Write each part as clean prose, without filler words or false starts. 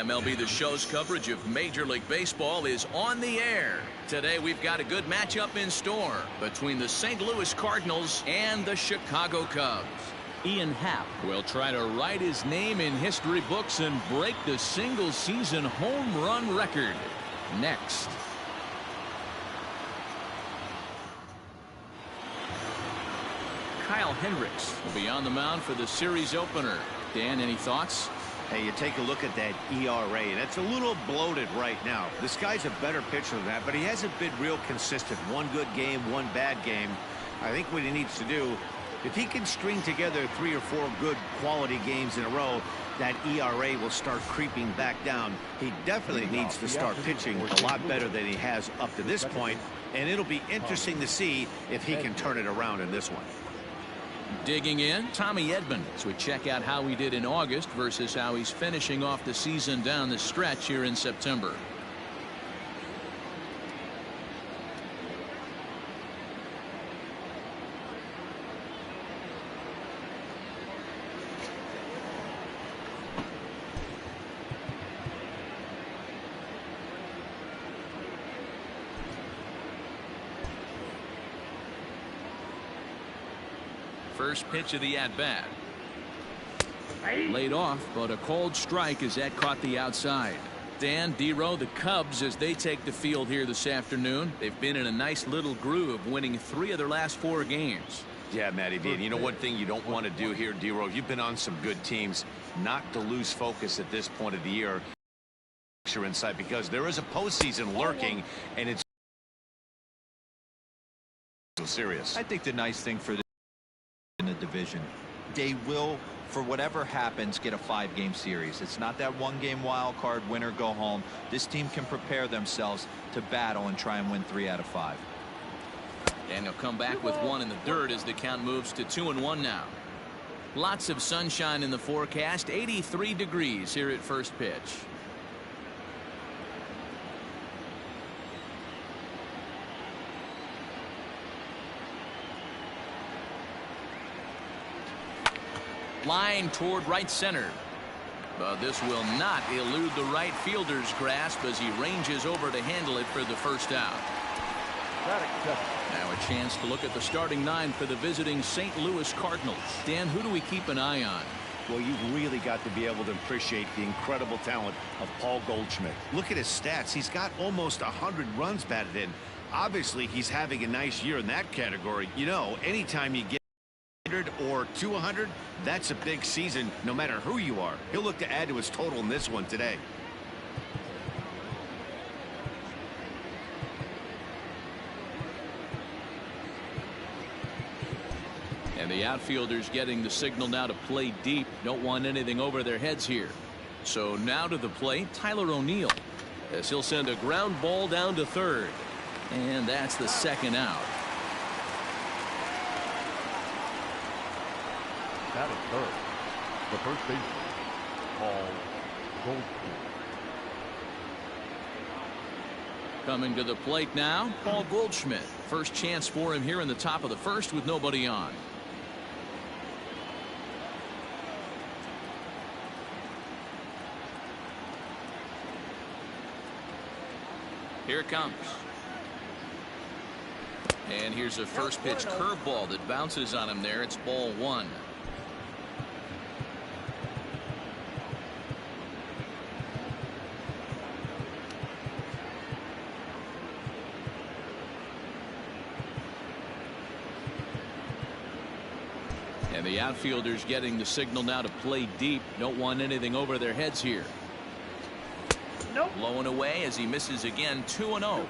MLB The Show's coverage of Major League Baseball is on the air. Today we've got a good matchup in store between the St. Louis Cardinals and the Chicago Cubs. Ian Happ will try to write his name in history books and break the single-season home run record. Next. Kyle Hendricks will be on the mound for the series opener. Dan, any thoughts? Hey, you take a look at that ERA, and it's a little bloated right now. This guy's a better pitcher than that, but he hasn't been real consistent. One good game, one bad game. I think what he needs to do, if he can string together 3 or 4 good quality games in a row, that ERA will start creeping back down. He definitely needs to start pitching a lot better than he has up to this point, and it'll be interesting to see if he can turn it around in this one. Digging in, Tommy Edman, as we check out how he did in August versus how he's finishing off the season down the stretch here in September. First pitch of the at-bat. Laid off, but a cold strike as that caught the outside. Dan, D-Row, the Cubs, as they take the field here this afternoon, they've been in a nice little groove, winning 3 of their last 4 games. Yeah, Matty D. And you know one thing you don't want to do here, D-Row, you've been on some good teams, not to lose focus at this point of the year. Inside, because there is a postseason lurking, and it's so serious. I think the nice thing for in the division, they will, for whatever happens, get a 5-game series. It's not that 1-game wild card, winner go home. This team can prepare themselves to battle and try and win 3 out of 5. And they'll come back with 1 in the dirt as the count moves to 2-1 now. Lots of sunshine in the forecast. 83 degrees here at first pitch. Line toward right center. But this will not elude the right fielder's grasp as he ranges over to handle it for the first out. Now a chance to look at the starting 9 for the visiting St. Louis Cardinals. Dan, who do we keep an eye on? Well, you've really got to be able to appreciate the incredible talent of Paul Goldschmidt. Look at his stats. He's got almost 100 runs batted in. Obviously, he's having a nice year in that category. You know, anytime you get or 200, that's a big season no matter who you are. He'll look to add to his total in this one today. And the outfielders getting the signal now to play deep. Don't want anything over their heads here. So now to the plate, Tyler O'Neill, as he'll send a ground ball down to third, and that's the second out. That is third. The first baseman, Paul Goldschmidt. Coming to the plate now, Paul Goldschmidt. First chance for him here in the top of the first with nobody on. Here it comes. And here's a first pitch curveball that bounces on him there. It's ball 1. And the outfielders getting the signal now to play deep. Don't want anything over their heads here. Nope. Blowing away as he misses again. 2-0.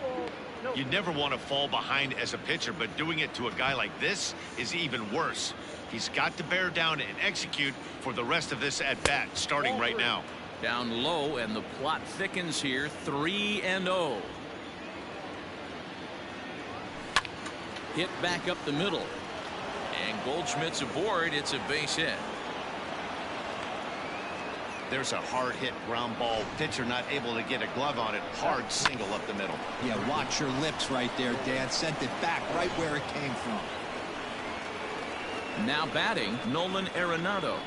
You never want to fall behind as a pitcher, but doing it to a guy like this is even worse. He's got to bear down and execute for the rest of this at bat, starting right now. Down low, and the plot thickens here. 3-0. Hit back up the middle. And Goldschmidt's aboard. It's a base hit. There's a hard hit ground ball. Pitcher not able to get a glove on it. Hard single up the middle. Yeah, watch your lips right there, Dan. Sent it back right where it came from. Now batting, Nolan Arenado.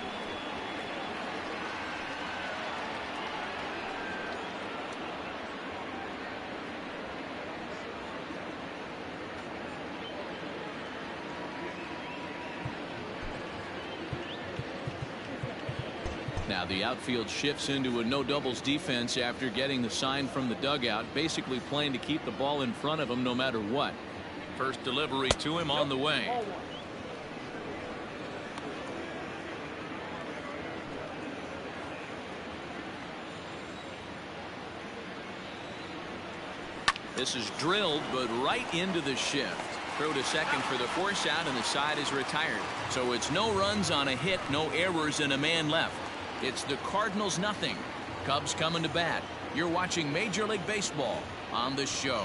Now the outfield shifts into a no doubles defense after getting the sign from the dugout, basically playing to keep the ball in front of him no matter what. First delivery to him on the way. This is drilled, but right into the shift. Throw to second for the force out, and the side is retired. So it's no runs on a hit, no errors, and a man left. It's the Cardinals nothing. Cubs coming to bat. You're watching Major League Baseball on the show.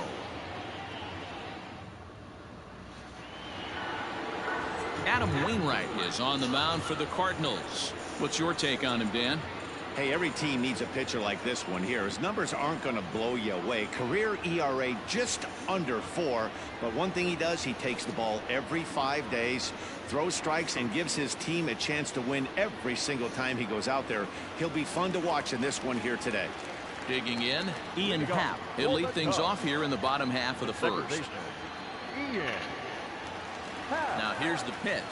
Adam Wainwright is on the mound for the Cardinals. What's your take on him, Dan? Hey, every team needs a pitcher like this one here. His numbers aren't going to blow you away. Career ERA just under 4. But one thing he does, he takes the ball every 5 days, throws strikes, and gives his team a chance to win every single time he goes out there. He'll be fun to watch in this one here today. Digging in, Ian Happ. He'll lead things off here in the bottom half of the first. Now here's the pitch.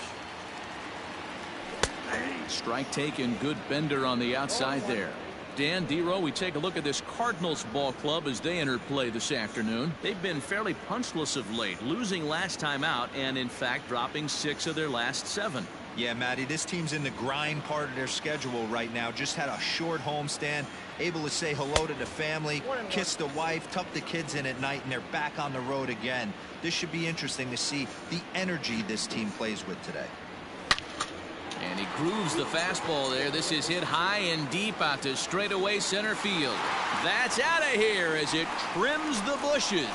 Strike taken, good bender on the outside there. Dan, D-Row, we take a look at this Cardinals ball club as they enter play this afternoon. They've been fairly punchless of late, losing last time out and in fact dropping 6 of their last 7. Yeah, Matty, this team's in the grind part of their schedule right now. Just had a short homestand, able to say hello to the family, kiss the wife, tuck the kids in at night, and they're back on the road again. This should be interesting to see the energy this team plays with today. And he grooves the fastball there. This is hit high and deep out to straightaway center field. That's out of here as it trims the bushes.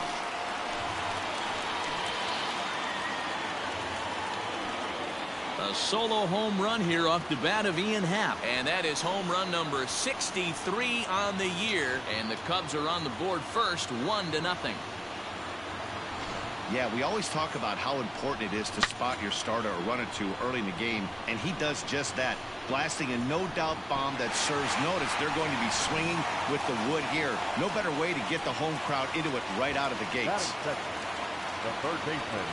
A solo home run here off the bat of Ian Happ. And that is home run number 63 on the year. And the Cubs are on the board first, 1-0. Yeah, we always talk about how important it is to spot your starter or run it to early in the game, and he does just that, blasting a no-doubt bomb that serves notice. They're going to be swinging with the wood here. No better way to get the home crowd into it right out of the gates. The third baseman.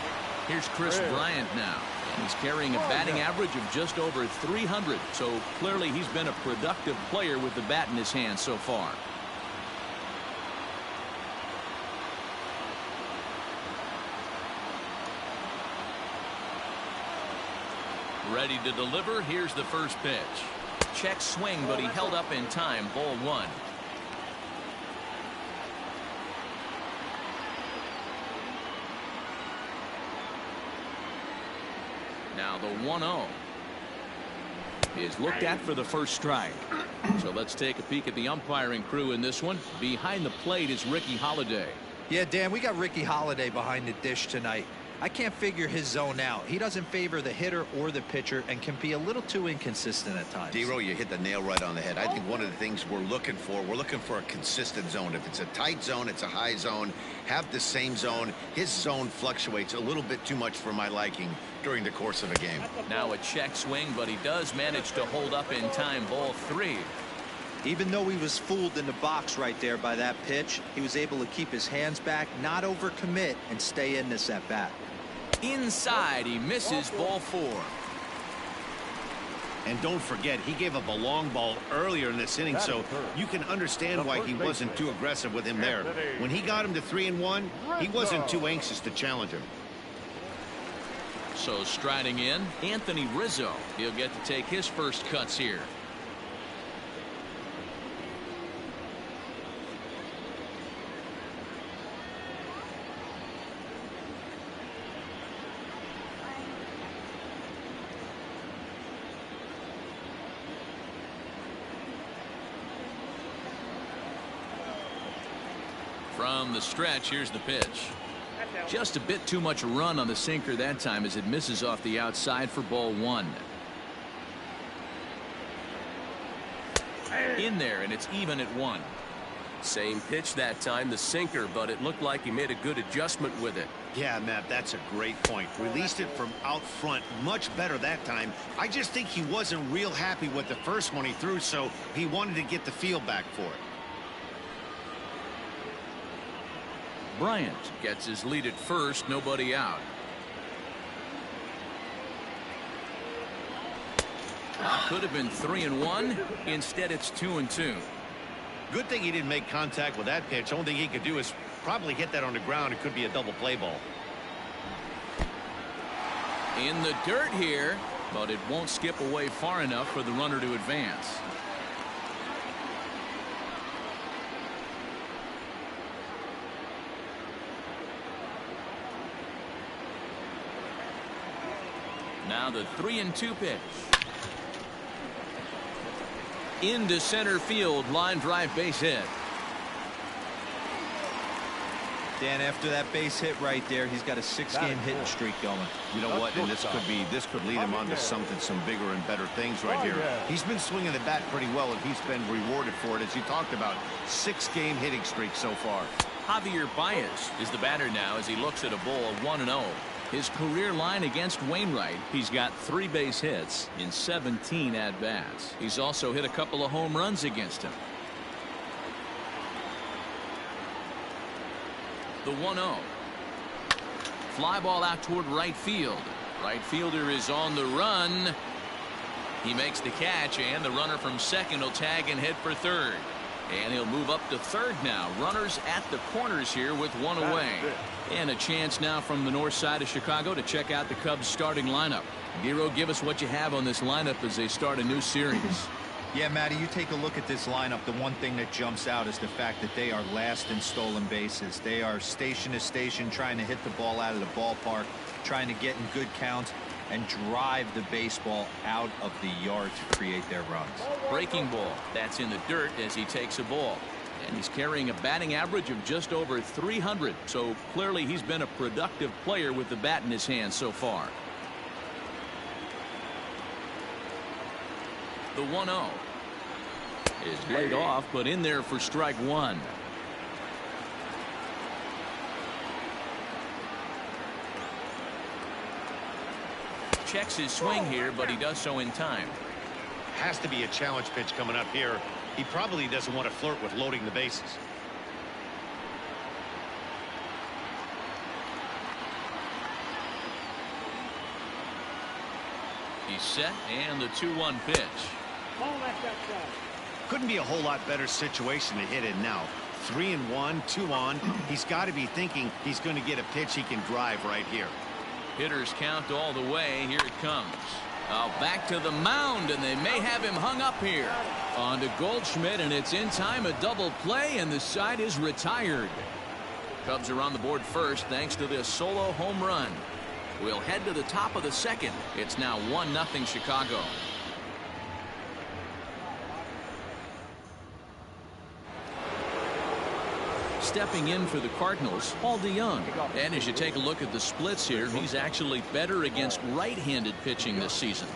Here's Chris Bryant now. He's carrying a batting average of just over 300, so clearly he's been a productive player with the bat in his hand so far. Ready to deliver. Here's the first pitch. Check swing, but he held up in time. Ball 1. Now the 1-0 is looked at for the first strike. So let's take a peek at the umpiring crew in this one. Behind the plate is Ricky Holiday. Yeah, Dan, we got Ricky Holiday behind the dish tonight. I can't figure his zone out. He doesn't favor the hitter or the pitcher and can be a little too inconsistent at times. D-Row, you hit the nail right on the head. I think one of the things we're looking for a consistent zone. If it's a tight zone, it's a high zone. Have the same zone. His zone fluctuates a little bit too much for my liking during the course of a game. Now a check swing, but he does manage to hold up in time. Ball 3. Even though he was fooled in the box right there by that pitch, he was able to keep his hands back, not overcommit, and stay in this at bat. Inside, he misses. Ball 4. And don't forget, he gave up a long ball earlier in this inning, so you can understand why he wasn't too aggressive with him there. When he got him to 3-1, he wasn't too anxious to challenge him. So striding in, Anthony Rizzo. He'll get to take his first cuts here. From the stretch, here's the pitch. Just a bit too much run on the sinker that time as it misses off the outside for ball 1. In there, and it's even at 1. Same pitch that time, the sinker, but it looked like he made a good adjustment with it. Yeah, Matt, that's a great point. Released it from out front much better that time. I just think he wasn't real happy with the first one he threw, so he wanted to get the feel back for it. Bryant gets his lead at first, nobody out. Could have been 3-1. Instead, it's 2-2. Good thing he didn't make contact with that pitch. Only thing he could do is probably hit that on the ground. It could be a double play ball. In the dirt here, but it won't skip away far enough for the runner to advance. Now the 3-2 pitch. Into center field, line drive, base hit. Dan, after that base hit right there, he's got a 6-game hitting streak going. You know what? And this could lead him on to some bigger and better things right here. He's been swinging the bat pretty well, and he's been rewarded for it, as you talked about. 6-game hitting streak so far. Javier Baez is the batter now as he looks at a ball of 1-0. His career line against Wainwright, he's got 3 base hits in 17 at-bats. He's also hit a couple of home runs against him. The 1-0. Fly ball out toward right field. Right fielder is on the run. He makes the catch, and the runner from second will tag and head for third. And he'll move up to third now. Runners at the corners here with 1 away. And a chance now from the north side of Chicago to check out the Cubs starting lineup. Giro, give us what you have on this lineup as they start a new series. Yeah, Matty, you take a look at this lineup. The one thing that jumps out is the fact that they are last in stolen bases. They are station to station trying to hit the ball out of the ballpark, trying to get in good counts and drive the baseball out of the yard to create their runs. Breaking ball. That's in the dirt as he takes a ball. And he's carrying a batting average of just over 300. So clearly he's been a productive player with the bat in his hand so far. The 1-0 is laid off, but in there for strike one. Checks his swing here, but he does so in time. Has to be a challenge pitch coming up here. He probably doesn't want to flirt with loading the bases. He's set, and the 2-1 pitch. Couldn't be a whole lot better situation to hit in now. 3-1, 2 on. He's got to be thinking he's going to get a pitch he can drive right here. Hitters count all the way. Here it comes. Back to the mound, and they may have him hung up here. On to Goldschmidt, and it's in time, a double play, and the side is retired. Cubs are on the board first thanks to this solo home run. We'll head to the top of the second. It's now 1-0 Chicago. Stepping in for the Cardinals, Paul DeYoung. And as you take a look at the splits here, he's actually better against right-handed pitching this season.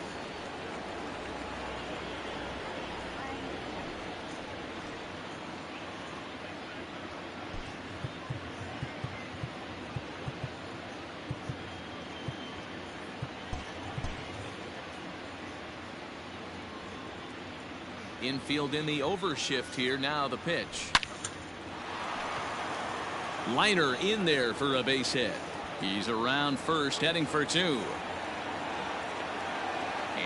Infield in the overshift here. Now the pitch. Liner in there for a base hit. He's around first, heading for 2.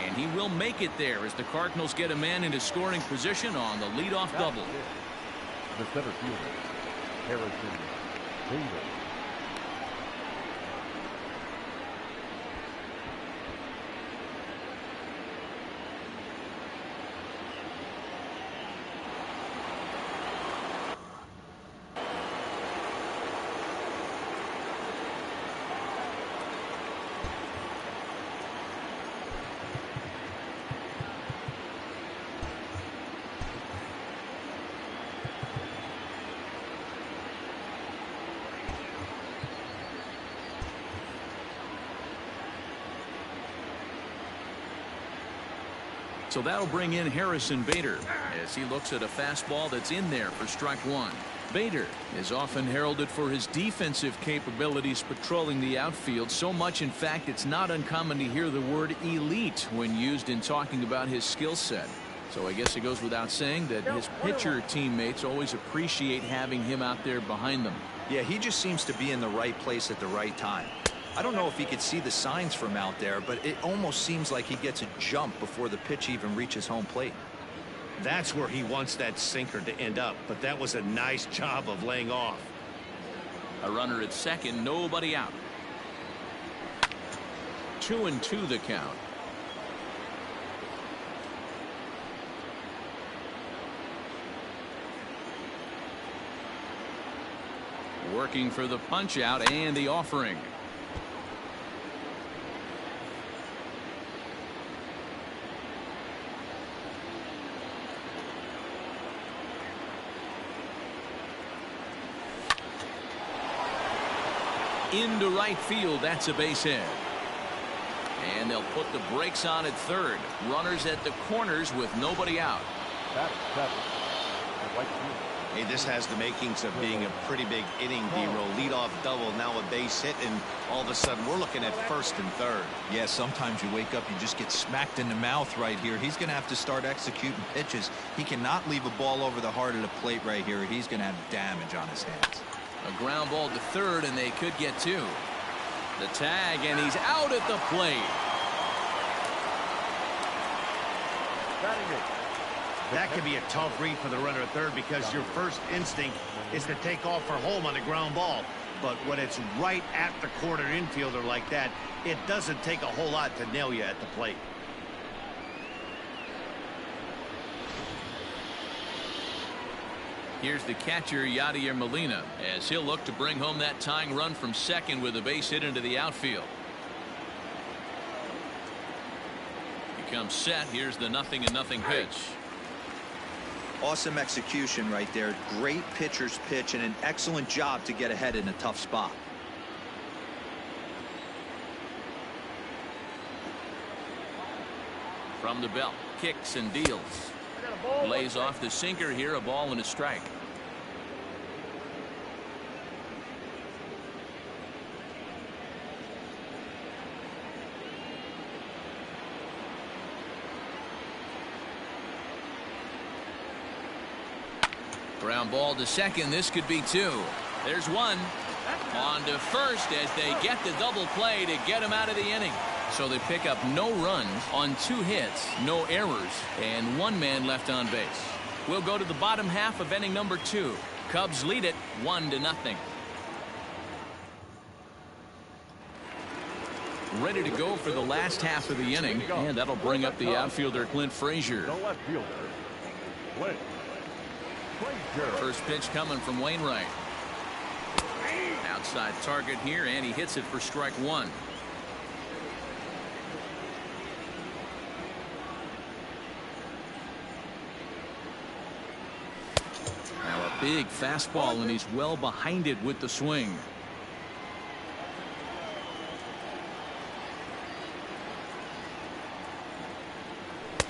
And he will make it there as the Cardinals get a man into scoring position on the leadoff double. The center fielder, Harrison Bader. So that'll bring in Harrison Bader as he looks at a fastball that's in there for strike one. Bader is often heralded for his defensive capabilities patrolling the outfield, so much in fact it's not uncommon to hear the word elite when used in talking about his skill set. So I guess it goes without saying that his pitcher teammates always appreciate having him out there behind them. Yeah, he just seems to be in the right place at the right time. I don't know if he could see the signs from out there, but it almost seems like he gets a jump before the pitch even reaches home plate. That's where he wants that sinker to end up, but that was a nice job of laying off. A runner at second, nobody out. 2-2 the count. Working for the punch out and the offering. Into right field, that's a base hit. And they'll put the brakes on at third. Runners at the corners with nobody out. Hey, this has the makings of being a pretty big inning, D-roll. Leadoff double, now a base hit, and all of a sudden we're looking at first and third. Yeah, sometimes you wake up, you just get smacked in the mouth right here. He's going to have to start executing pitches. He cannot leave a ball over the heart of the plate right here. He's going to have damage on his hands. A ground ball to third, and they could get two. The tag, and he's out at the plate. That could be a tough read for the runner at third because your first instinct is to take off for home on a ground ball. But when it's right at the corner infielder like that, it doesn't take a whole lot to nail you at the plate. Here's the catcher, Yadier Molina, as he'll look to bring home that tying run from second with a base hit into the outfield. He comes set. Here's the 0-0 pitch. Awesome execution right there. Great pitcher's pitch and an excellent job to get ahead in a tough spot. From the belt, kicks and deals. Lays off the sinker here, a ball and a strike. Ground ball to second. This could be two. There's one. On to first as they get the double play to get him out of the inning. So they pick up no runs on 2 hits, no errors, and 1 man left on base. We'll go to the bottom half of inning number 2. Cubs lead it 1-0. Ready to go for the last half of the inning, and that'll bring up the outfielder Clint Frazier. The left fielder, Clint Frazier. First pitch coming from Wainwright. Outside target here, and he hits it for strike 1. Now a big fastball, and he's well behind it with the swing.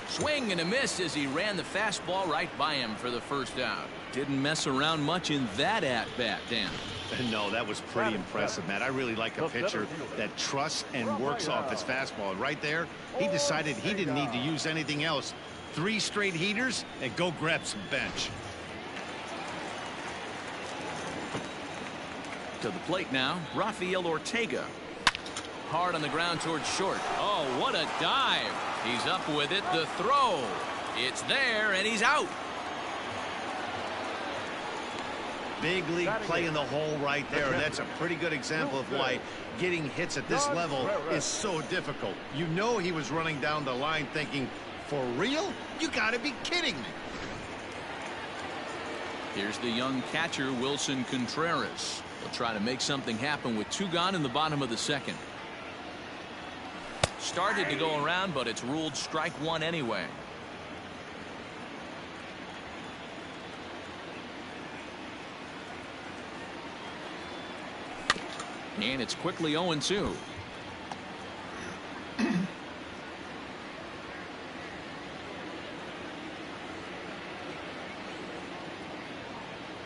Swing and a miss as he ran the fastball right by him for the first out. Didn't mess around much in that at-bat, Dan. No, that was pretty impressive, Matt. I really like a pitcher that trusts and works off his fastball. And right there, he decided he didn't need to use anything else. 3 straight heaters and go grab some bench. To the plate now, Rafael Ortega. Hard on the ground towards short. Oh, what a dive. He's up with it. The throw. It's there, and he's out. Big league play in the hole right there. That's a pretty good example of why getting hits at this level is so difficult. You know he was running down the line thinking, for real? You gotta be kidding me. Here's the young catcher, Wilson Contreras. He'll try to make something happen with 2 gone in the bottom of the second. Started to go around, but it's ruled strike 1 anyway. And it's quickly 0-2.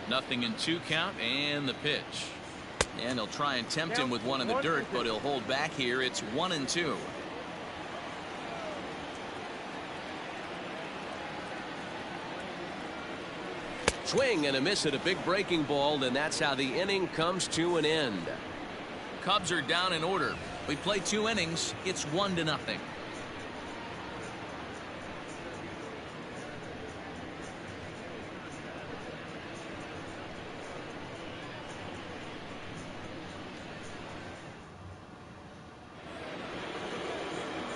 Nothing in 2 count, and the pitch. And he'll try and tempt him with one in the dirt, but he'll hold back here. It's 1-2. Swing and a miss at a big breaking ball, and that's how the inning comes to an end. Cubs are down in order. We play 2 innings. It's 1-0.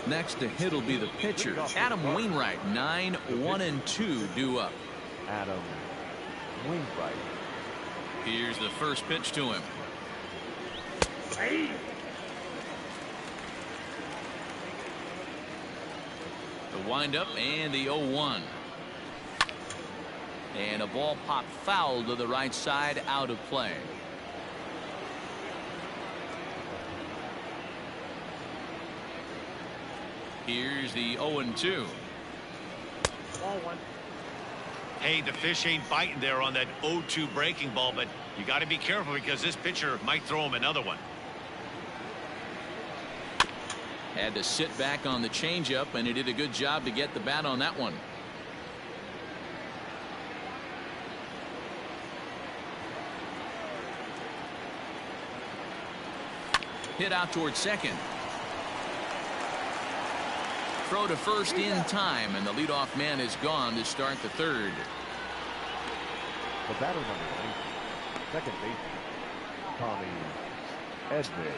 Next to hit will be the pitcher, Adam Wainwright. 9-1-2 due up. Adam Wainwright. Here's the first pitch to him. The windup and the 0-1. And a ball popped foul to the right side, out of play. Here's the 0-2. Hey, the fish ain't biting there on that 0-2 breaking ball, but you got to be careful because this pitcher might throw him another one. Had to sit back on the changeup, and he did a good job to get the bat on that one. Hit out toward second. Throw to first in time, and the leadoff man is gone to start the third. The batter number 8, second baseman, Tommy Edman.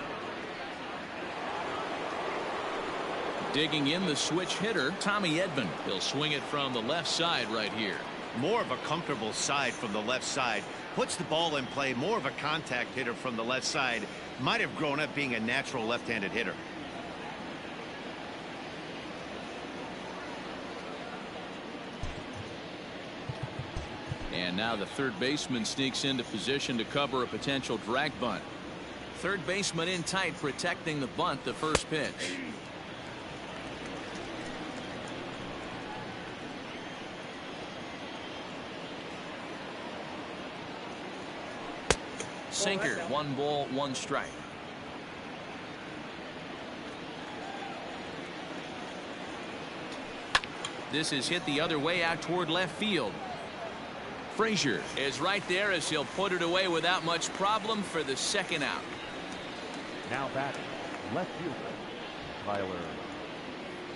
Digging in the switch hitter, Tommy Edman. He'll swing it from the left side right here. More of a comfortable side from the left side. Puts the ball in play. More of a contact hitter from the left side. Might have grown up being a natural left-handed hitter. And now the third baseman sneaks into position to cover a potential drag bunt. Third baseman in tight, protecting the bunt, the first pitch. Sinker, 1 ball, 1 strike. This is hit the other way out toward left field. Frazier is right there as he'll put it away without much problem for the second out. Now batting, left fielder, Tyler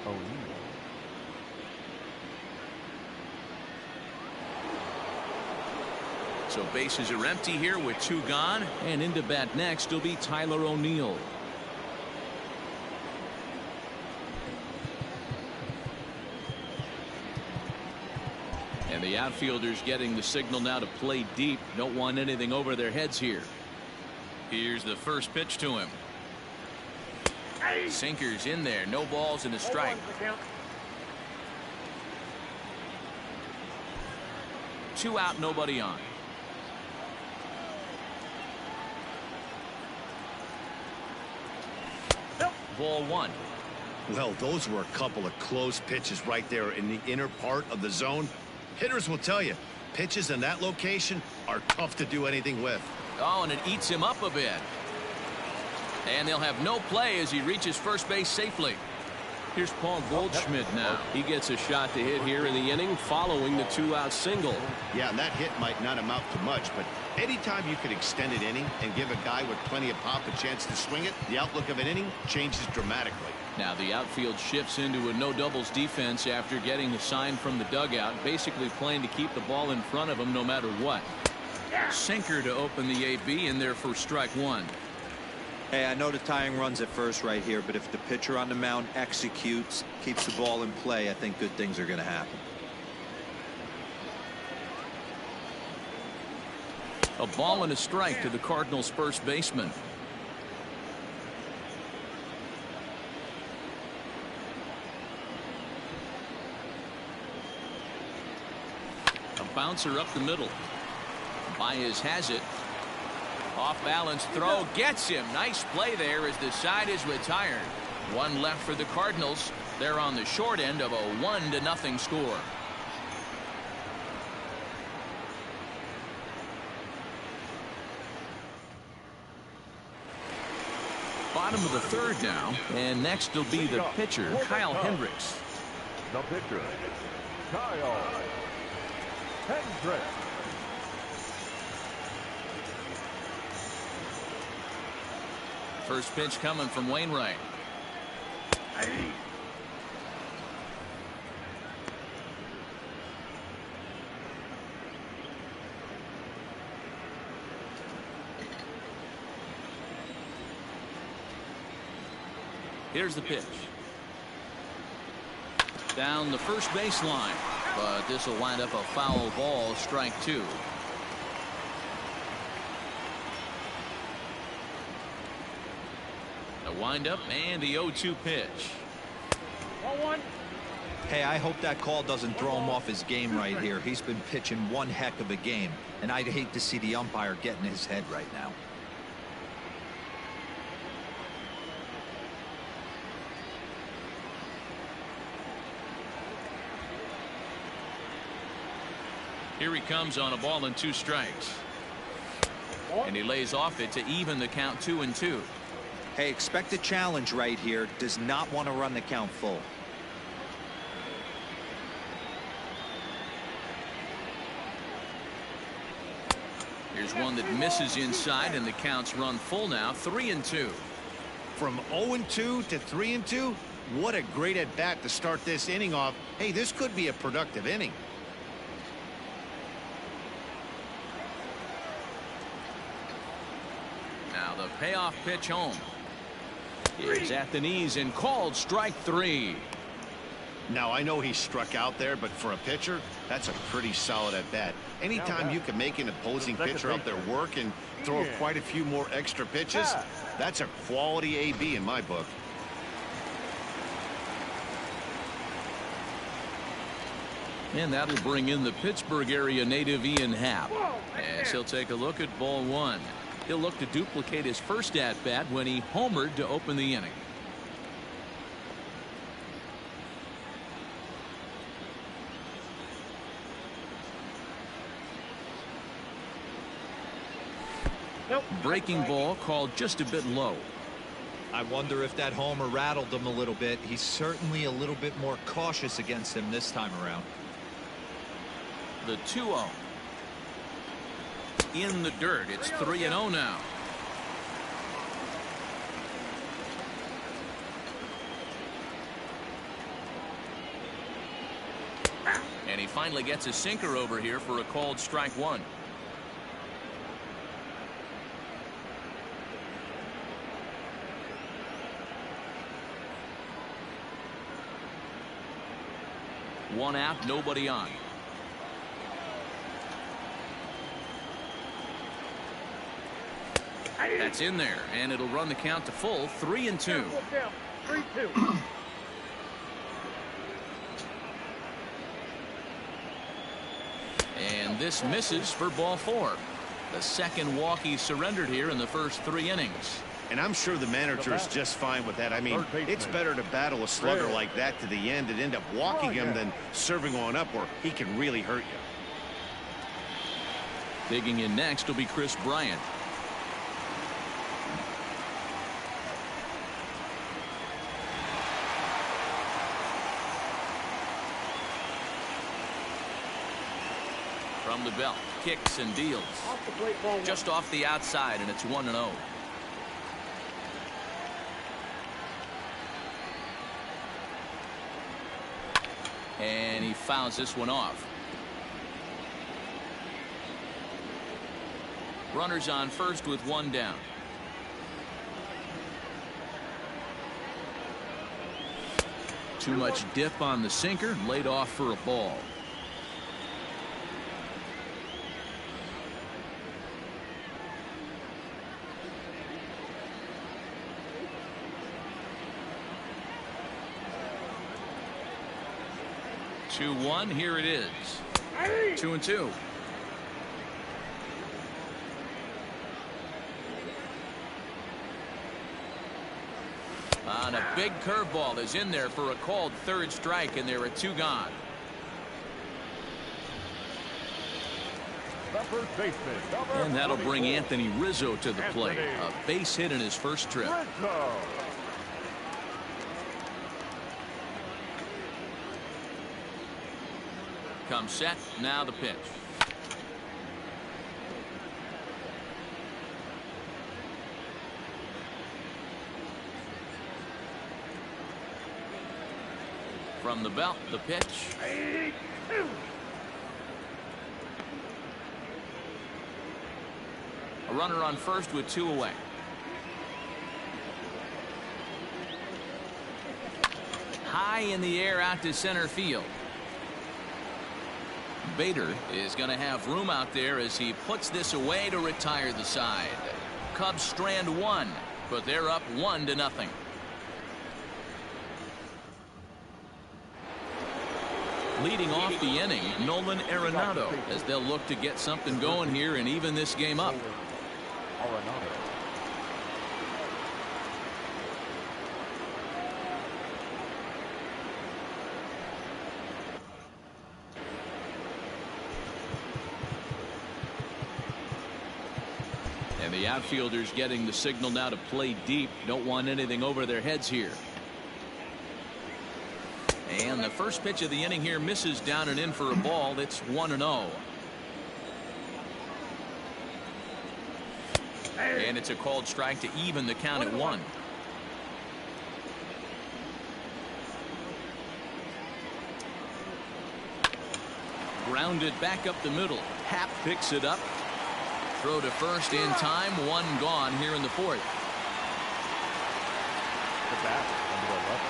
O'Neill. So bases are empty here with 2 gone, and into bat next will be Tyler O'Neill. And the outfielders getting the signal now to play deep. Don't want anything over their heads here. Here's the first pitch to him. Sinker's in there. No balls and a strike. 2 out, nobody on. Ball 1. Well, those were a couple of close pitches right there in the inner part of the zone. Hitters will tell you, pitches in that location are tough to do anything with. Oh, and it eats him up a bit. And they'll have no play as he reaches first base safely. Here's Paul Goldschmidt now. He gets a shot to hit here in the inning following the 2-out single. Yeah, and that hit might not amount to much, but anytime you can extend an inning and give a guy with plenty of pop a chance to swing it, the outlook of an inning changes dramatically. Now the outfield shifts into a no doubles defense after getting the sign from the dugout, basically playing to keep the ball in front of him no matter what. Sinker to open the AB in there for strike 1. Hey, I know the tying runs at first right here, but if the pitcher on the mound executes, keeps the ball in play, I think good things are going to happen. A ball and a strike to the Cardinals first baseman. A bouncer up the middle. Baez has it. Off balance throw gets him. Nice play there as the side is retired. 1 left for the Cardinals. They're on the short end of a 1-0 score. Bottom of the third now, and next will be the pitcher, Kyle Hendricks. The pitcher, Kyle Hendricks. First pitch coming from Wainwright. Here's the pitch. Down the first baseline, but this will wind up a foul ball, strike two. A windup and the 0-2 pitch. 1-1. Hey, I hope that call doesn't throw him off his game right here. He's been pitching one heck of a game, and I'd hate to see the umpire get in his head right now. Here he comes on a ball and 2 strikes. And he lays off it to even the count 2-2. Hey, expect a challenge right here. Does not want to run the count full. Here's one that misses inside, and the count's run full now, 3-2. From 0-2 to 3-2, what a great at bat to start this inning off. Hey, this could be a productive inning. Now the payoff pitch home. Is at the knees and called strike 3. Now I know he struck out there, but for a pitcher, that's a pretty solid at bat. Anytime you can make an opposing pitcher out there work and throw quite a few more extra pitches, that's a quality AB in my book. And that'll bring in the Pittsburgh area native Ian Happ, as he'll take a look at ball 1. He'll look to duplicate his first at-bat when he homered to open the inning. Breaking ball called just a bit low. I wonder if that homer rattled him a little bit. He's certainly a little bit more cautious against him this time around. The 2-0. In the dirt. It's 3-0 now. And he finally gets a sinker over here for a called strike 1. One out, nobody on. That's in there, and it'll run the count to full, 3-2. 3-2. And this misses for ball 4. The second walk he surrendered here in the first 3 innings. And I'm sure the manager is just fine with that. I mean, it's better to battle a slugger like that to the end and end up walking him than serving on up where he can really hurt you. Digging in next will be Chris Bryant. From the belt, kicks and deals. Just off the outside, and it's 1-0. And he fouls this one off. Runners on first with 1 down. Too much dip on the sinker, laid off for a ball. Two, 2-1. Here it is. 2-2. On a big curveball is in there for a called 3rd strike, and there are 2 gone. And that'll bring Anthony Rizzo to the plate. A base hit in his first trip. Comes set. Now the pitch. From the belt, the pitch. A runner on first with 2 away. High in the air out to center field. Bader is going to have room out there as he puts this away to retire the side. Cubs strand 1, but they're up 1-0. Leading off the inning, Nolan Arenado, as they'll look to get something going here and even this game up. And the outfielders getting the signal now to play deep. Don't want anything over their heads here. And the first pitch of the inning here misses down and in for a ball. It's 1-0. And it's a called strike to even the count at 1. Grounded back up the middle. Happ picks it up. Throw to first in time. 1 gone here in the 4th. The bat under 11.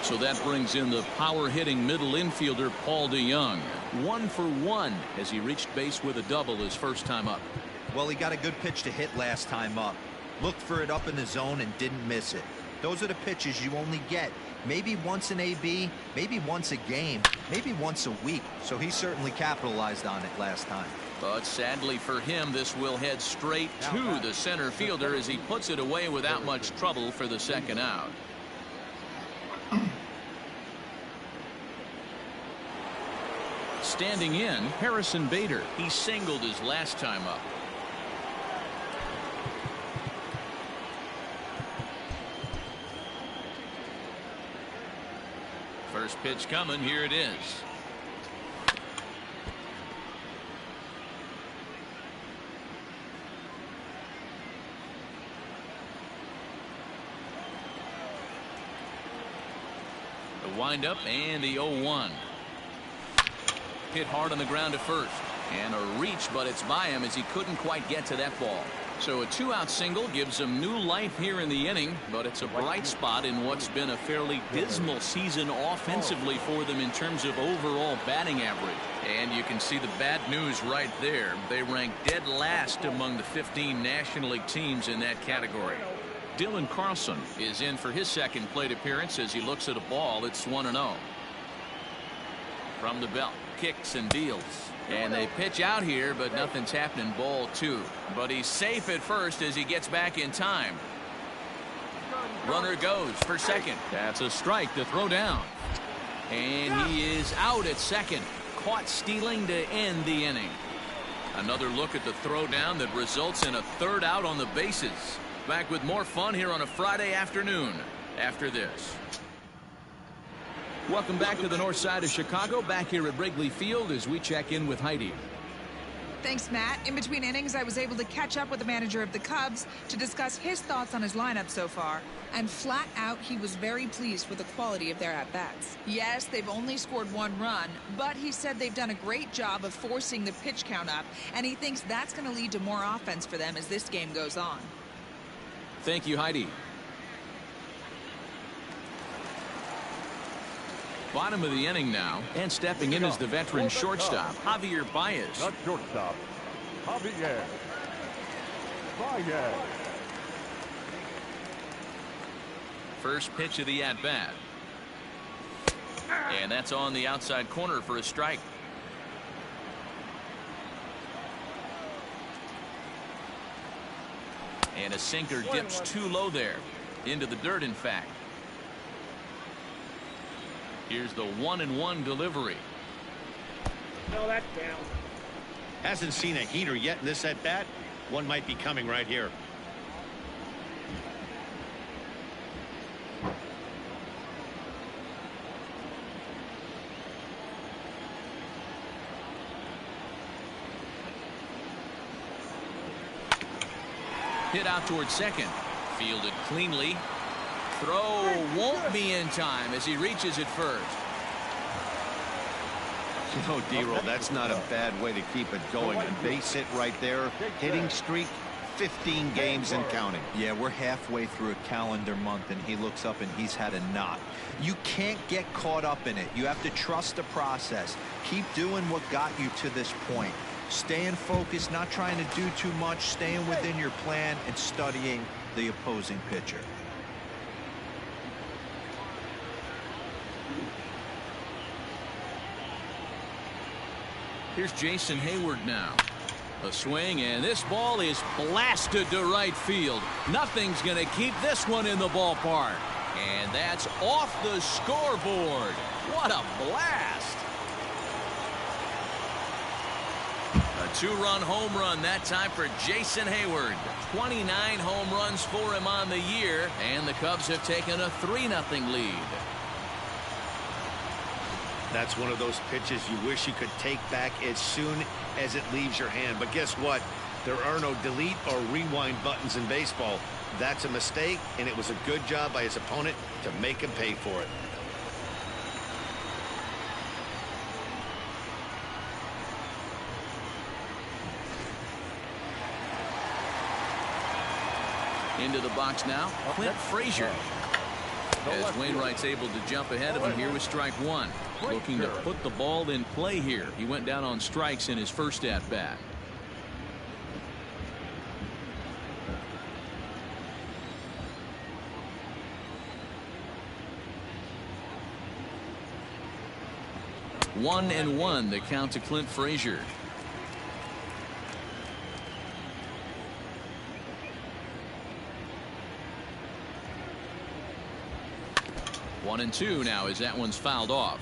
So that brings in the power hitting middle infielder Paul DeYoung. 1 for 1 as he reached base with a double his first time up. Well, he got a good pitch to hit last time up. Looked for it up in the zone and didn't miss it. Those are the pitches you only get maybe once in AB, maybe once a game, maybe once a week. So he certainly capitalized on it last time. But sadly for him, this will head straight to the center fielder as he puts it away without much trouble for the second out. Standing in, Harrison Bader. He singled his last time up. First pitch coming. Here it is. The windup and the 0-1. Hit hard on the ground to first. And a reach, but it's by him as he couldn't quite get to that ball. So a 2-out single gives him new life here in the inning, but it's a bright spot in what's been a fairly dismal season offensively for them in terms of overall batting average. And you can see the bad news right there. They rank dead last among the 15 National League teams in that category. Dylan Carlson is in for his second plate appearance as he looks at a ball. It's 1-0. From the belt, kicks and deals. And they pitch out here, but nothing's happening. Ball 2. But he's safe at first as he gets back in time. Runner goes for second. That's a strike to throw down. And he is out at second. Caught stealing to end the inning. Another look at the throw down that results in a third out on the bases. Back with more fun here on a Friday afternoon after this. Welcome back to the north side of Chicago, back here at Wrigley Field as we check in with Heidi. Thanks, Matt. In between innings, I was able to catch up with the manager of the Cubs to discuss his thoughts on his lineup so far. And flat out, he was very pleased with the quality of their at-bats. Yes, they've only scored 1 run, but he said they've done a great job of forcing the pitch count up, and he thinks that's going to lead to more offense for them as this game goes on. Thank you, Heidi. Bottom of the inning now, and stepping in is the veteran shortstop, Javier Baez. The shortstop, Javier Baez. First pitch of the at-bat. And that's on the outside corner for a strike. And a sinker dips too low there. Into the dirt, in fact. Here's the 1-1 delivery. No, that's down. Hasn't seen a heater yet in this at bat. One might be coming right here. Hit out towards second. Fielded cleanly. Throw won't be in time as he reaches it first. You know, D-Roll, that's not a bad way to keep it going. A base hit right there. Hitting streak, 15 games and counting. Yeah, we're halfway through a calendar month, and he looks up and he's had a knock. You can't get caught up in it. You have to trust the process. Keep doing what got you to this point. Staying focused, not trying to do too much, staying within your plan, and studying the opposing pitcher. Here's Jason Hayward now. A swing, and this ball is blasted to right field. Nothing's going to keep this one in the ballpark. And that's off the scoreboard. What a blast. A two-run home run that time for Jason Hayward. 29 home runs for him on the year, and the Cubs have taken a 3-0 lead. That's one of those pitches you wish you could take back as soon as it leaves your hand. But guess what? There are no delete or rewind buttons in baseball. That's a mistake, and it was a good job by his opponent to make him pay for it. Into the box now, Clint Frazier. As Wainwright's able to jump ahead of him here with strike one. Looking to put the ball in play here. He went down on strikes in his first at-bat. One and one, the count to Clint Frazier. One and two now as that one's fouled off.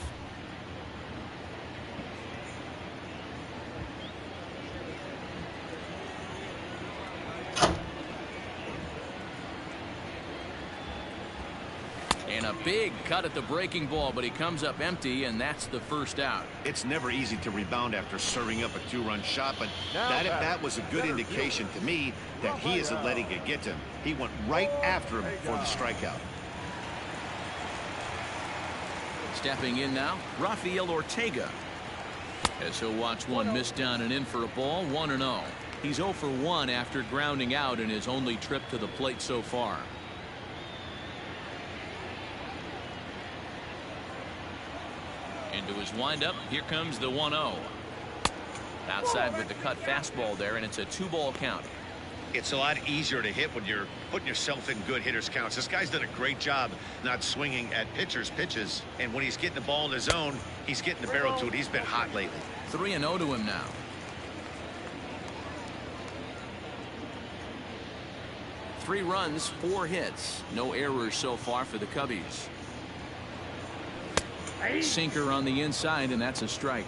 And a big cut at the breaking ball, but he comes up empty, and that's the first out. It's never easy to rebound after serving up a two-run shot, but that at-bat was a good indication to me that he isn't letting it get to him. He went right after him for the strikeout. Stepping in now, Rafael Ortega. As he'll watch one miss down and in for a ball, 1-0. He's 0 for 1 after grounding out in his only trip to the plate so far. Into his windup, here comes the 1-0. Outside with the cut fastball there, and it's a 2-ball count. It's a lot easier to hit when you're putting yourself in good hitters' counts. This guy's done a great job not swinging at pitchers' pitches, and when he's getting the ball in his zone, he's getting the barrel to it. He's been hot lately. 3-0 to him now. Three runs, 4 hits. No errors so far for the Cubbies. Sinker on the inside, and that's a strike.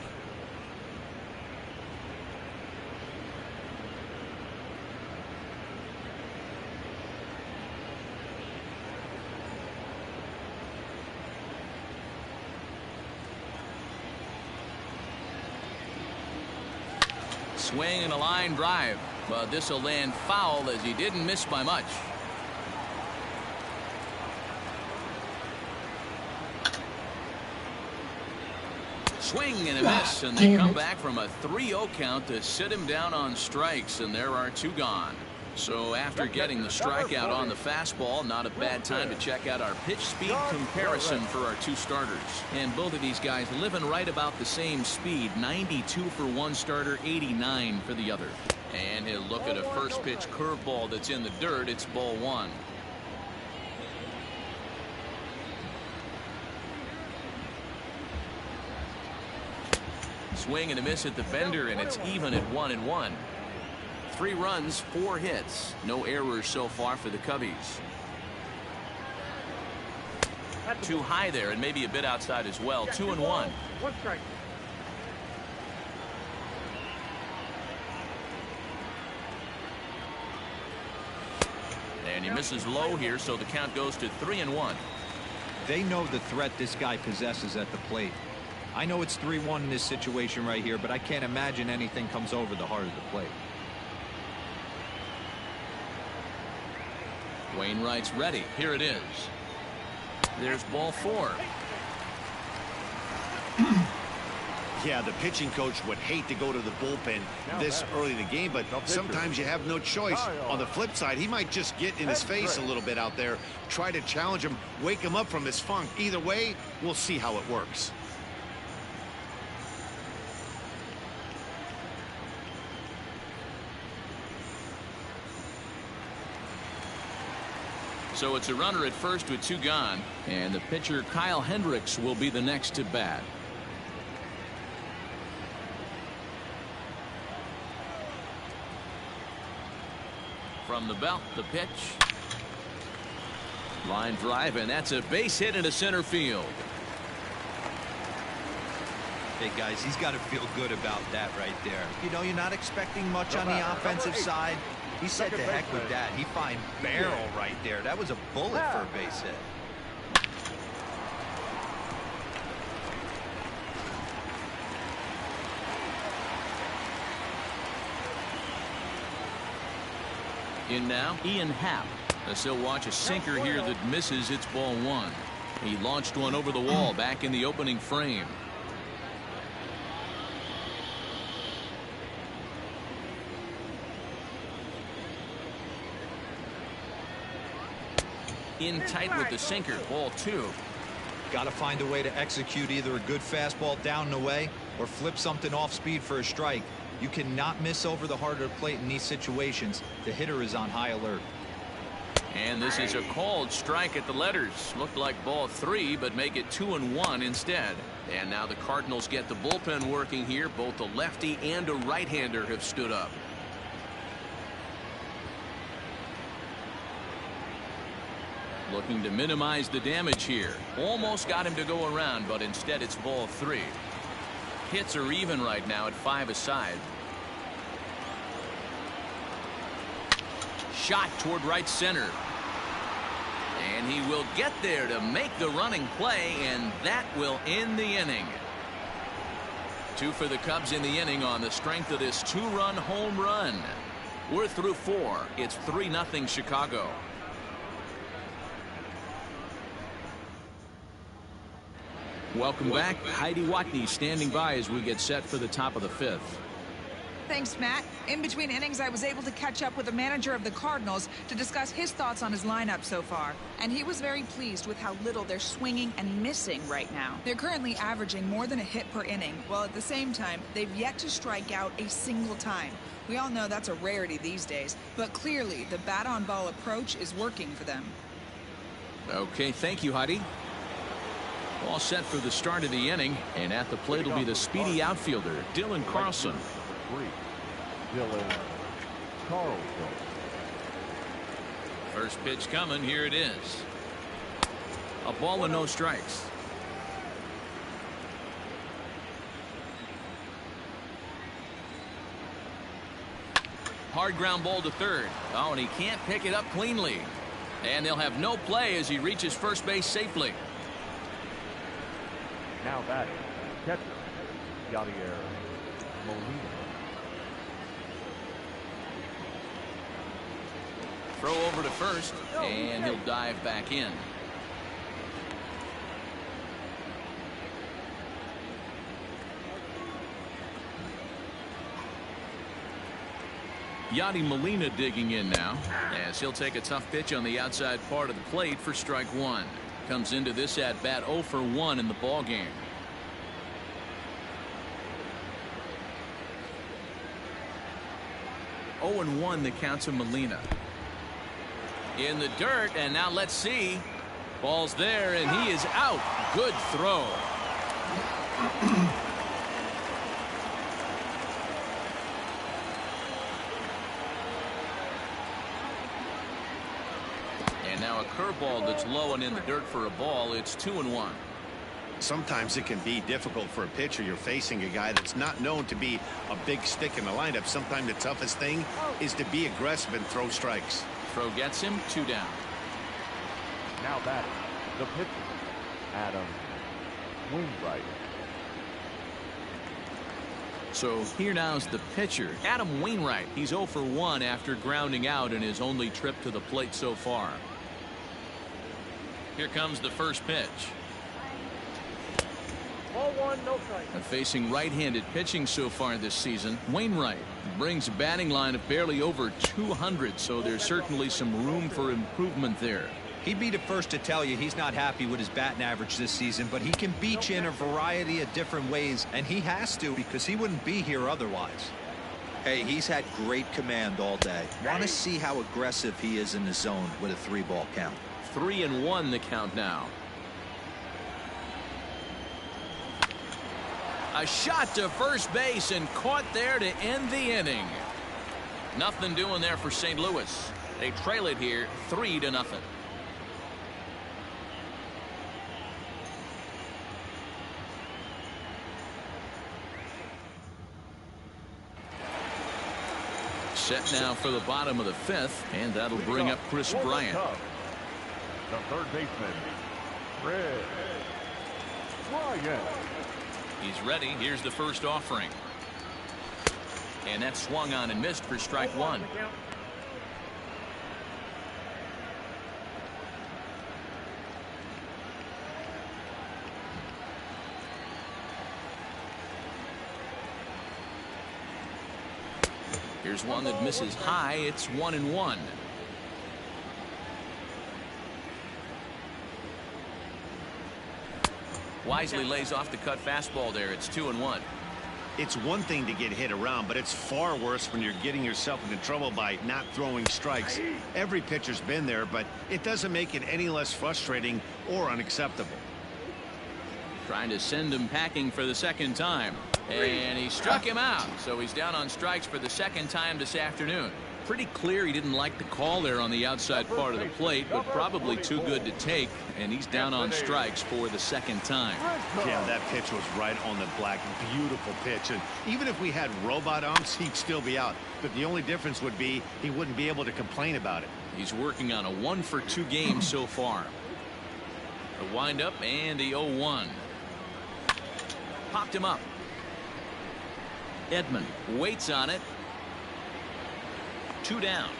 Swing and a line drive, but this will land foul as he didn't miss by much. Swing and a miss, and they come back from a 3-0 count to sit him down on strikes, and there are 2 gone. So after getting the strikeout on the fastball, not a bad time to check out our pitch speed comparison for our 2 starters. And both of these guys living right about the same speed, 92 for one starter, 89 for the other. And he'll look at a first pitch curveball that's in the dirt. It's ball 1. Swing and a miss at the fender, and it's even at 1-1. 3 runs, 4 hits. No errors so far for the Cubbies. Too high there, and maybe a bit outside as well. 2-1. 1 strike. And he misses low here, so the count goes to 3-1. They know the threat this guy possesses at the plate. I know it's 3-1 in this situation right here, but I can't imagine anything comes over the heart of the plate. Wainwright's ready. Here it is. There's ball 4. Yeah, the pitching coach would hate to go to the bullpen this early in the game, but sometimes you have no choice. On the flip side, he might just get in his face a little bit out there, try to challenge him, wake him up from his funk. Either way, we'll see how it works. So it's a runner at first with 2 gone, and the pitcher Kyle Hendricks will be the next to bat. From the belt, the pitch. Line drive, and that's a base hit into center field. Hey, guys, he's got to feel good about that right there. You know, you're not expecting much on the offensive side. He said to heck with that. He find barrel right there. That was a bullet for a base hit. In now, Ian Happ. As he'll watch a sinker here that misses. It's ball 1. He launched one over the wall back in the opening frame. In tight with the sinker. Ball 2. Got to find a way to execute either a good fastball down and away or flip something off speed for a strike. You cannot miss over the heart of the plate in these situations. The hitter is on high alert. And this is a called strike at the letters. Looked like ball 3, but make it 2-1 instead. And now the Cardinals get the bullpen working here. Both a lefty and a right-hander have stood up. Looking to minimize the damage here. Almost got him to go around, but instead it's ball 3. Hits are even right now at 5 aside. Shot toward right center. And he will get there to make the running play, and that will end the inning. 2 for the Cubs in the inning on the strength of this 2-run home run. We're through 4. It's 3-0 Chicago. Welcome back. Heidi Watney standing by as we get set for the top of the 5th. Thanks, Matt. In between innings, I was able to catch up with the manager of the Cardinals to discuss his thoughts on his lineup so far. And he was very pleased with how little they're swinging and missing right now. They're currently averaging more than a hit per inning, while at the same time, they've yet to strike out a single time. We all know that's a rarity these days, but clearly the bat-on-ball approach is working for them. Okay, thank you, Heidi. All set for the start of the inning, and at the plate will be the speedy outfielder, Dylan Carlson. 3, Dylan Carlson. First pitch coming. Here it is. A ball and no strikes. Hard ground ball to third. Oh, and he can't pick it up cleanly. And they'll have no play as he reaches first base safely. Now batting, catcher, Yadier Molina. Throw over to first, and he'll dive back in. Yadi Molina digging in now, as he'll take a tough pitch on the outside part of the plate for strike 1. Comes into this at bat 0 for 1 in the ball game. Oh and 1 the count to Molina. In the dirt, and now let's see. Ball's there, and he is out. Good throw. And now a curveball that's low and in the dirt for a ball. It's 2-1. Sometimes it can be difficult for a pitcher. You're facing a guy that's not known to be a big stick in the lineup. Sometimes the toughest thing is to be aggressive and throw strikes. Throw gets him. 2 down. Now batting, the pitcher, Adam Wainwright. So here now's the pitcher, Adam Wainwright. He's 0 for 1 after grounding out in his only trip to the plate so far. Here comes the first pitch. Ball one, no strike. And facing right-handed pitching so far this season, Wainwright brings a batting line of barely over 200, so there's certainly some room for improvement there. He'd be the first to tell you he's not happy with his batting average this season, but he can beat you in a variety of different ways, and he has to because he wouldn't be here otherwise. Hey, he's had great command all day. Want to see how aggressive he is in the zone with a 3-ball count. 3-1 the count now. A shot to first base and caught there to end the inning. Nothing doing there for St. Louis. They trail it here 3-0. Set now for the bottom of the 5th, and that'll bring up Chris Bryant. The third baseman, Chris Bryant. He's ready. Here's the first offering. And that's swung on and missed for strike 1. Here's one that misses high. It's 1-1. Wisely lays off the cut fastball there. It's 2-1. It's one thing to get hit around, but it's far worse when you're getting yourself into trouble by not throwing strikes. Every pitcher's been there, but it doesn't make it any less frustrating or unacceptable. Trying to send him packing for the second time. And he struck him out. So he's down on strikes for the second time this afternoon. Pretty clear he didn't like the call there on the outside part of the plate, but probably too good to take. And he's down on strikes for the second time. Yeah, that pitch was right on the black. Beautiful pitch. And even if we had robot umps, he'd still be out. But the only difference would be he wouldn't be able to complain about it. He's working on a 1-for-2 game so far. The windup and the 0-1. Popped him up. Edman waits on it. 2 down.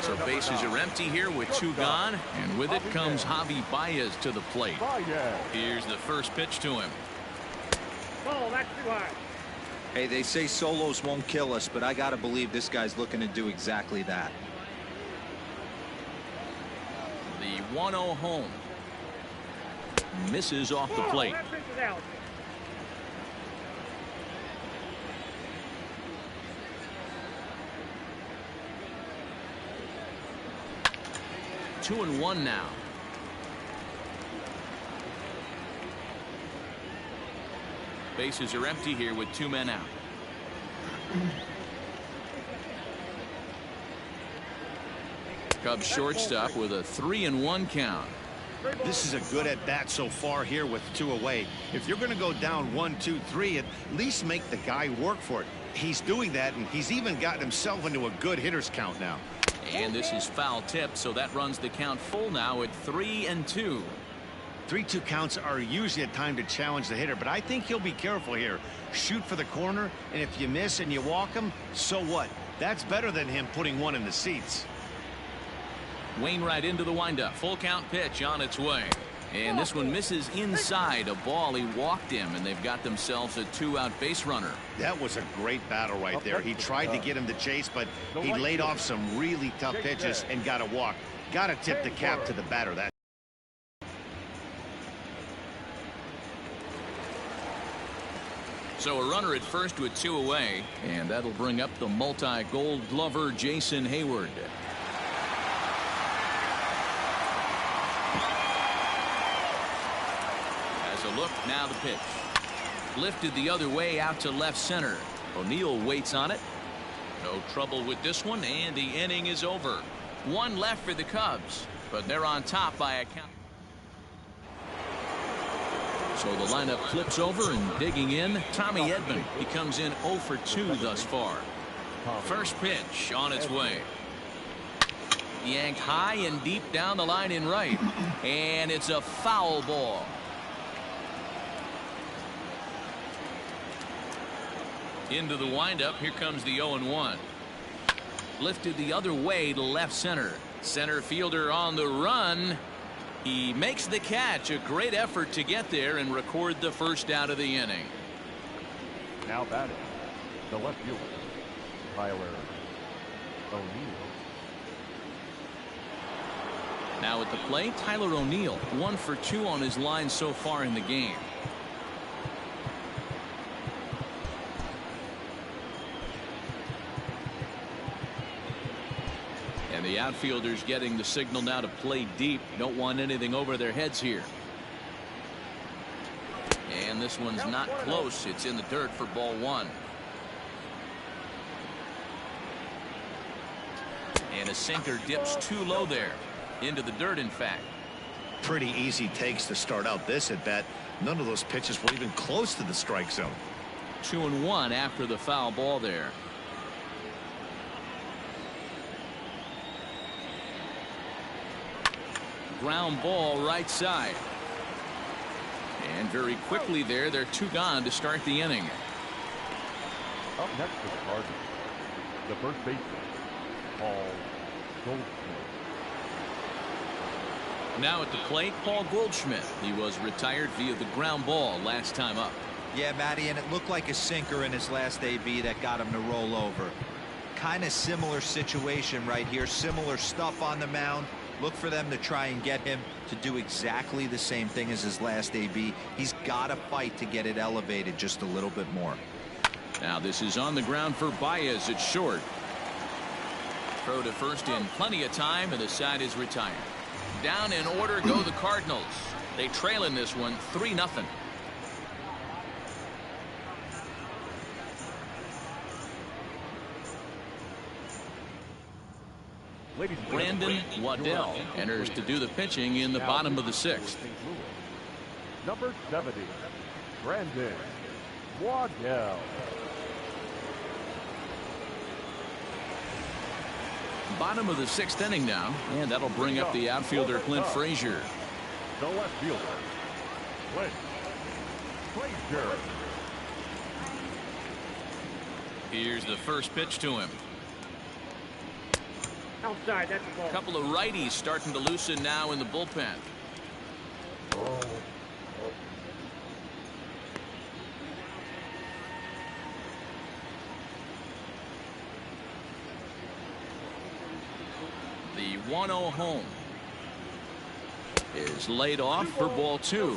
So bases are empty here with 2 gone, and with it comes Javi Baez to the plate. Here's the first pitch to him. Oh, that's too high. Hey, they say solos won't kill us, but I gotta believe this guy's looking to do exactly that. The 1-0 home. Misses off the plate. That pitch is out. Two and 1 now. Bases are empty here with 2 men out. Cubs shortstop with a 3-1 count. This is a good at bat so far here with 2 away. If you're going to go down 1, 2, 3, at least make the guy work for it. He's doing that, and he's even gotten himself into a good hitter's count now. And this is foul tip, so that runs the count full now at 3-2. 3-2 counts are usually a time to challenge the hitter, but I think he'll be careful here. Shoot for the corner, and if you miss and you walk him, so what? That's better than him putting one in the seats. Wainwright into the windup. Full count pitch on its way. And this one misses inside a ball. He walked him, and they've got themselves a 2-out base runner. That was a great battle right there. He tried to get him to chase, but he laid off some really tough pitches and got a walk. Got to tip the cap to the batter. That. So a runner at first with 2 away, and that'll bring up the multi-gold glover Jason Hayward. A look, now the pitch. Lifted the other way out to left center. O'Neill waits on it. No trouble with this one, and the inning is over. 1 left for the Cubs, but they're on top by a count. So the lineup flips over, and digging in, Tommy Edman. He comes in 0 for 2 thus far. First pitch on its way. yanked high and deep down the line in right. And it's a foul ball. Into the windup. Here comes the 0-1. Lifted the other way to left center. Center fielder on the run. He makes the catch. A great effort to get there and record the first out of the inning. Now batting, the left fielder, Tyler O'Neill. Now at the plate, Tyler O'Neill, 1 for 2 on his line so far in the game. And the outfielders getting the signal now to play deep. Don't want anything over their heads here. And this one's not close. It's in the dirt for ball 1. And a sinker dips too low there. Into the dirt, in fact. Pretty easy takes to start out this at bat. None of those pitches were even close to the strike zone. 2-1 after the foul ball there. Ground ball right side. And very quickly there, they're 2 gone to start the inning. Up next for the Cardinals, the first baseman, Paul Goldschmidt. Now at the plate, Paul Goldschmidt. He was retired via the ground ball last time up. Yeah, Matty, and it looked like a sinker in his last AB that got him to roll over. Kind of similar situation right here. Similar stuff on the mound. Look for them to try and get him to do exactly the same thing as his last AB. He's got to fight to get it elevated just a little bit more. Now this is on the ground for Baez at short. Throw to first in plenty of time, and the side is retired. Down in order go the Cardinals. They trail in this one 3-0. Brandon Waddell enters to do the pitching in the bottom of the 6th. Number 70, Brandon Waddell. Bottom of the 6th inning now, and that'll bring up the outfielder Clint Frazier. The left fielder, Clint Frazier. Here's the first pitch to him. Outside, that's the ball. A couple of righties starting to loosen now in the bullpen. The 1-0 home is laid off for ball 2.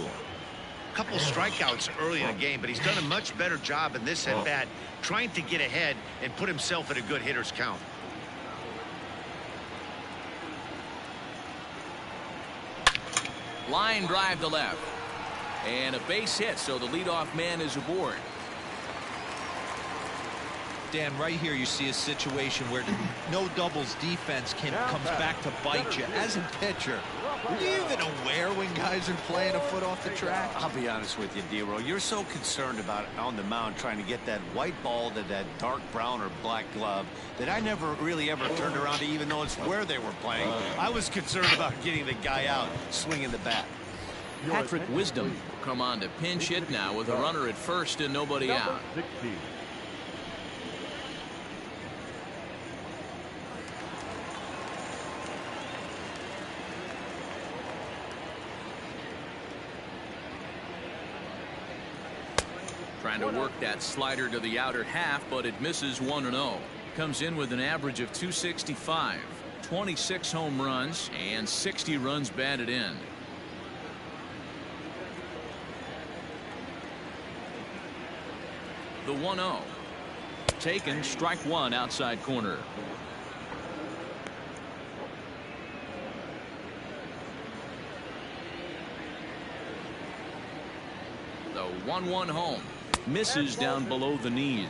A couple strikeouts early in the game, but he's done a much better job in this at bat trying to get ahead and put himself in a good hitter's count. Line drive to left. And a base hit, so the leadoff man is aboard. Dan, right here you see a situation where no doubles defense comes back to bite you. As a pitcher, are you even aware when guys are playing a foot off the track? I'll be honest with you, D-Row. You're so concerned about it on the mound trying to get that white ball to that dark brown or black glove that I never really ever turned around to even notice where they were playing. I was concerned about getting the guy out swinging the bat. Patrick Wisdom come on to pinch hit now with a runner at first and nobody out. 16. Trying to work that slider to the outer half, but it misses 1-0. Comes in with an average of .265, 26 home runs, and 60 runs batted in. The 1-0. Taken, strike 1 outside corner. The 1-1 home. Misses down below the knees.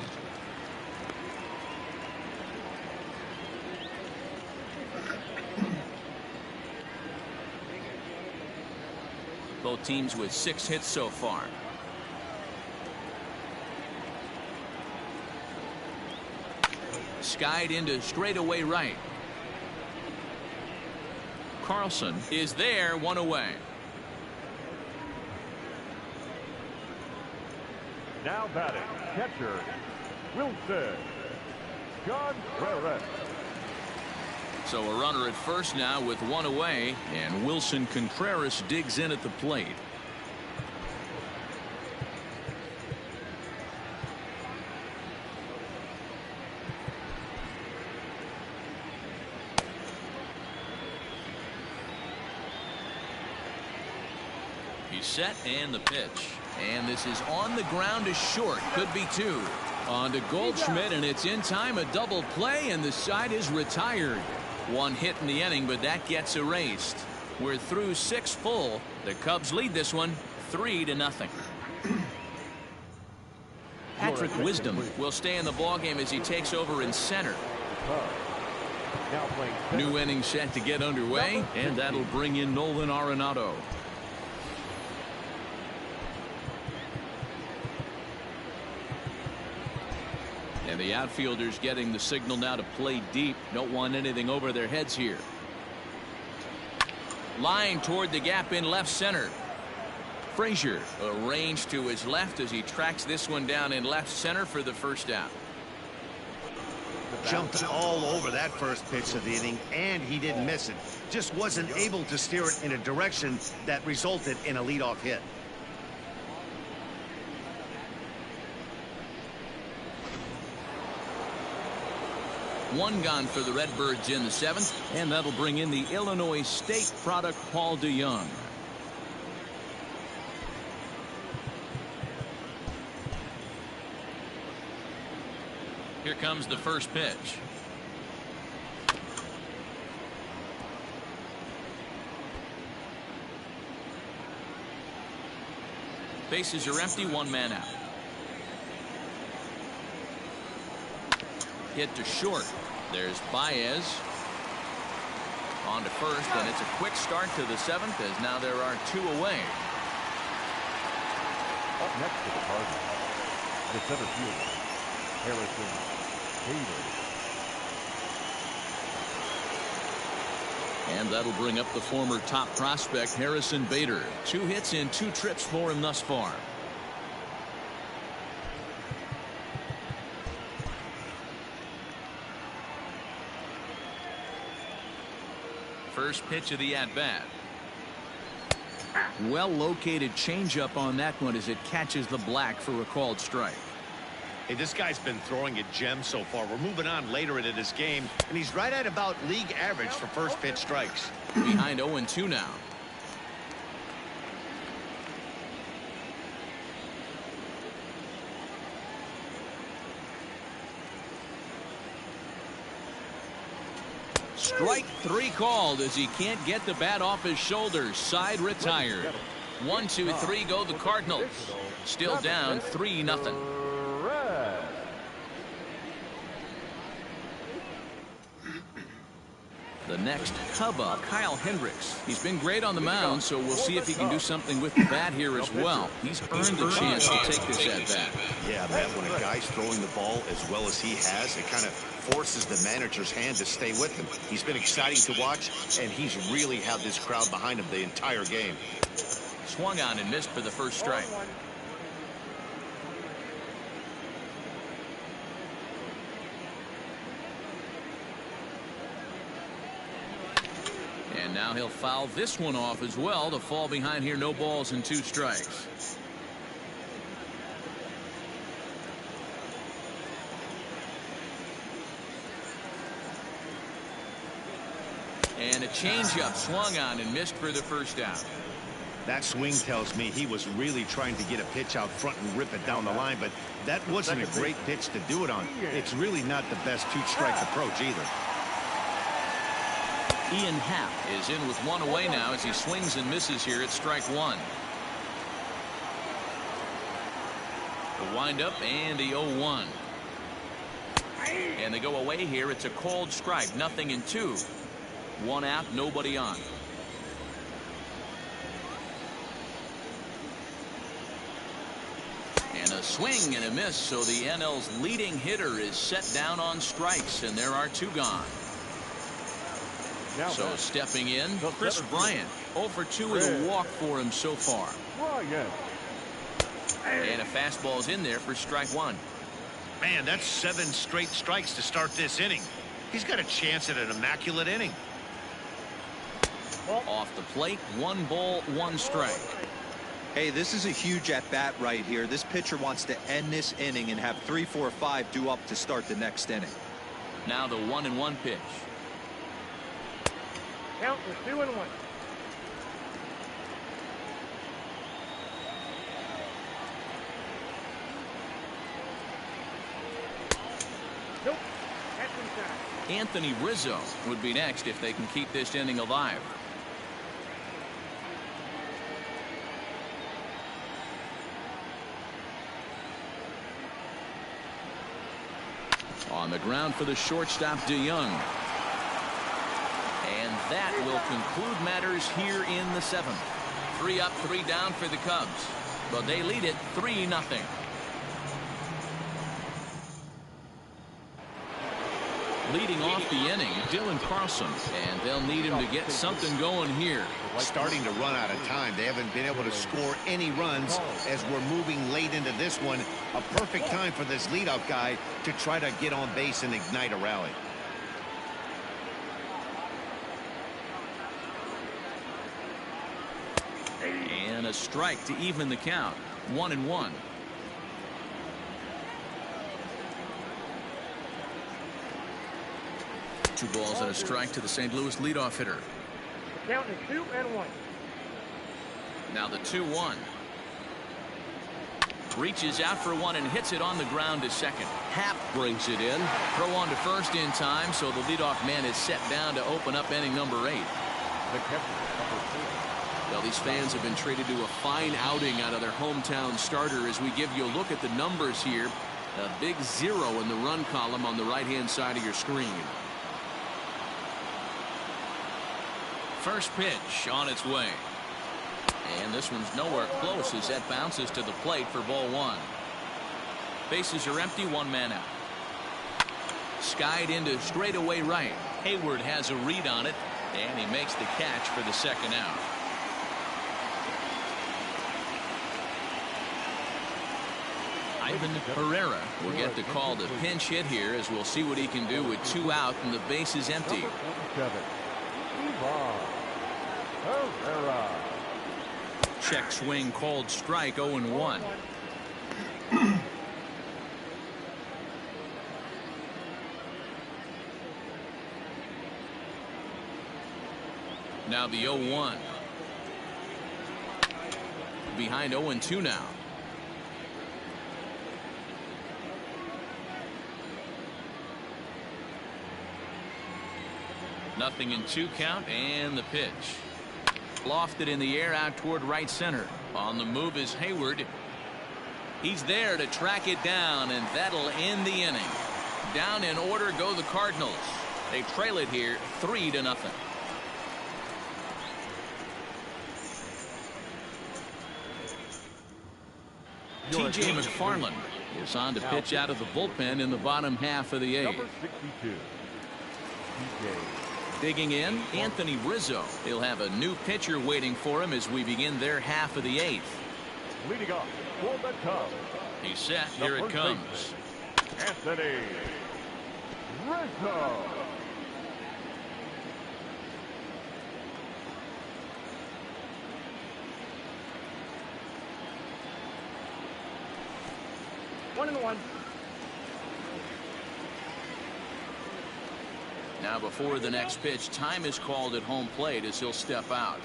Both teams with 6 hits so far. Skied into straightaway right. Carlson is there, 1 away. Now batting, catcher, Wilson Contreras. So a runner at first now with 1 away, and Wilson Contreras digs in at the plate. He's set, and the pitch. And this is on the ground to short. Could be 2. On to Goldschmidt, and it's in time. A double play, and the side is retired. 1 hit in the inning, but that gets erased. We're through 6 full. The Cubs lead this one 3-0. Patrick Wisdom will stay in the ballgame as he takes over in center. New inning set to get underway, and that'll bring in Nolan Arenado. And the outfielders getting the signal now to play deep. Don't want anything over their heads here. Line toward the gap in left center. Frazier arranged to his left as he tracks this one down in left center for the first out. Jumped all over that first pitch of the inning, and he didn't miss it. Just wasn't able to steer it in a direction that resulted in a leadoff hit. One gone for the Redbirds in the 7th, and that'll bring in the Illinois State product Paul DeYoung. Here comes the first pitch. Bases are empty, 1 man out. Hit to short. There's Baez. On to first, and it's a quick start to the 7th as now there are 2 away. Up next for the Cardinals, the center fielder, Harrison Bader. And that'll bring up the former top prospect Harrison Bader. 2 hits in 2 trips for him thus far. First pitch of the at-bat. Well located changeup on that one as it catches the black for a called strike. Hey, this guy's been throwing a gem so far. We're moving on later into this game, and he's right at about league average for first pitch strikes. Behind 0-2 now. Strike 3 called as he can't get the bat off his shoulders. Side retired. 1, 2, 3 go the Cardinals. Still down 3-0. The next Cub up, Kyle Hendricks. He's been great on the mound, so we'll see if he can do something with the bat here as well. He's earned the chance to take this at bat. Yeah, Matt, when a guy's throwing the ball as well as he has, it kind of forces the manager's hand to stay with him. He's been exciting to watch, and he's really had this crowd behind him the entire game. Swung on and missed for the first strike. And now he'll foul this one off as well to fall behind here. No balls and 2 strikes. And a changeup swung on and missed for the first out. That swing tells me he was really trying to get a pitch out front and rip it down the line, but that wasn't a great pitch to do it on. It's really not the best 2-strike approach either. Ian Happ is in with 1 away now as he swings and misses here at strike 1. The windup and the 0-1. And they go away here. It's a called strike. 0-2. 1 out, nobody on. And a swing and a miss, so the NL's leading hitter is set down on strikes, and there are 2 gone. So stepping in, Chris Bryant. 0 for 2 with a walk for him so far. And a fastball's in there for strike one. Man, that's 7 straight strikes to start this inning. He's got a chance at an immaculate inning. Off the plate, 1 ball, 1 strike. Hey, this is a huge at-bat right here. This pitcher wants to end this inning and have 3, 4, 5 due up to start the next inning. Now the 1-1 pitch. Count is 2-1. Nope. That's inside. Anthony Rizzo would be next if they can keep this inning alive. On the ground for the shortstop, DeYoung. And that will conclude matters here in the 7th. 3 up, 3 down for the Cubs. But they lead it 3-0. Leading off the inning, Dylan Carlson. And they'll need him to get something going here. Starting to run out of time. They haven't been able to score any runs as we're moving late into this one. A perfect time for this leadoff guy to try to get on base and ignite a rally. And a strike to even the count. 1-1. Two balls and a strike to the St. Louis leadoff hitter. Count is 2-1. Now the 2-1. Reaches out for one and hits it on the ground to second. Happ brings it in. Throw on to first in time, so the leadoff man is set down to open up inning number 8. Well, these fans have been treated to a fine outing out of their hometown starter as we give you a look at the numbers here. A big 0 in the run column on the right-hand side of your screen. First pitch on its way. And this one's nowhere close as that bounces to the plate for ball 1. Bases are empty, 1 man out. Skied into straightaway right. Hayward has a read on it, and he makes the catch for the second out. Ivan Herrera will get the call to pinch hit here as we'll see what he can do with 2 out and the base is empty. Check swing called strike. 0-1. Now the 0-1. Behind 0-2 now. Nothing in 2 count, and the pitch. Lofted in the air out toward right center. On the move is Hayward. He's there to track it down, and that'll end the inning. Down in order go the Cardinals. They trail it here 3-0. T.J. McFarland is on to pitch out of the bullpen in the bottom half of the 8th. Number 62. Digging in, Anthony Rizzo. He'll have a new pitcher waiting for him as we begin their half of the 8th. Leading off for the Cubs. He's set. Here it comes. Anthony Rizzo. One and one. Now before the next pitch, time is called at home plate as he'll step out.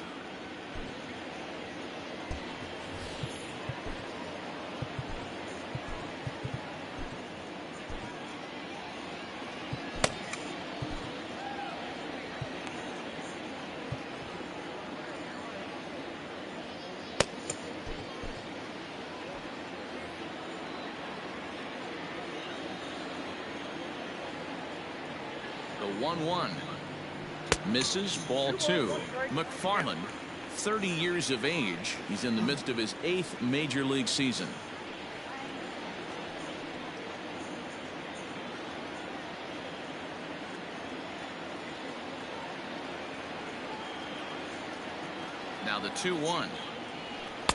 The 1-1 misses. Ball 2. McFarland, 30 years of age. He's in the midst of his 8th major league season. Now the 2-1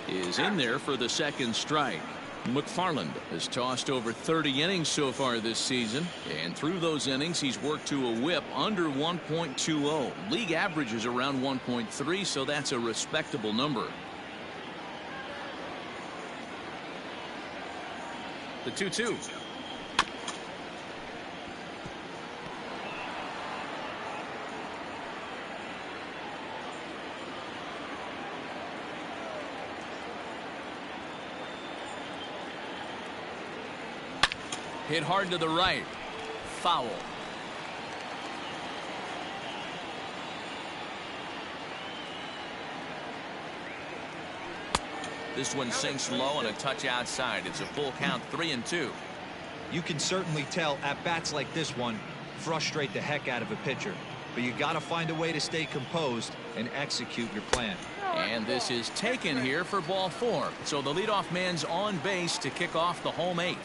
is in there for the second strike. McFarland has tossed over 30 innings so far this season, and through those innings he's worked to a whip under 1.20. League average is around 1.3, so that's a respectable number. The 2-2. Hit hard to the right. Foul. This one sinks low and a touch outside. It's a full count, 3-2. You can certainly tell at bats like this one frustrate the heck out of a pitcher. But you got to find a way to stay composed and execute your plan. And this is taken here for ball 4. So the leadoff man's on base to kick off the home 8th.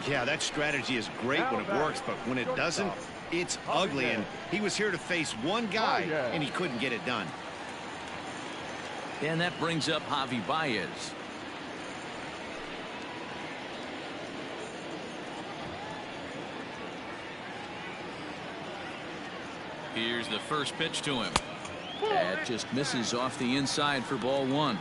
Yeah, that strategy is great when it works, but when it doesn't, it's ugly. And he was here to face one guy, and he couldn't get it done. And that brings up Javi Baez. Here's the first pitch to him. That just misses off the inside for ball 1.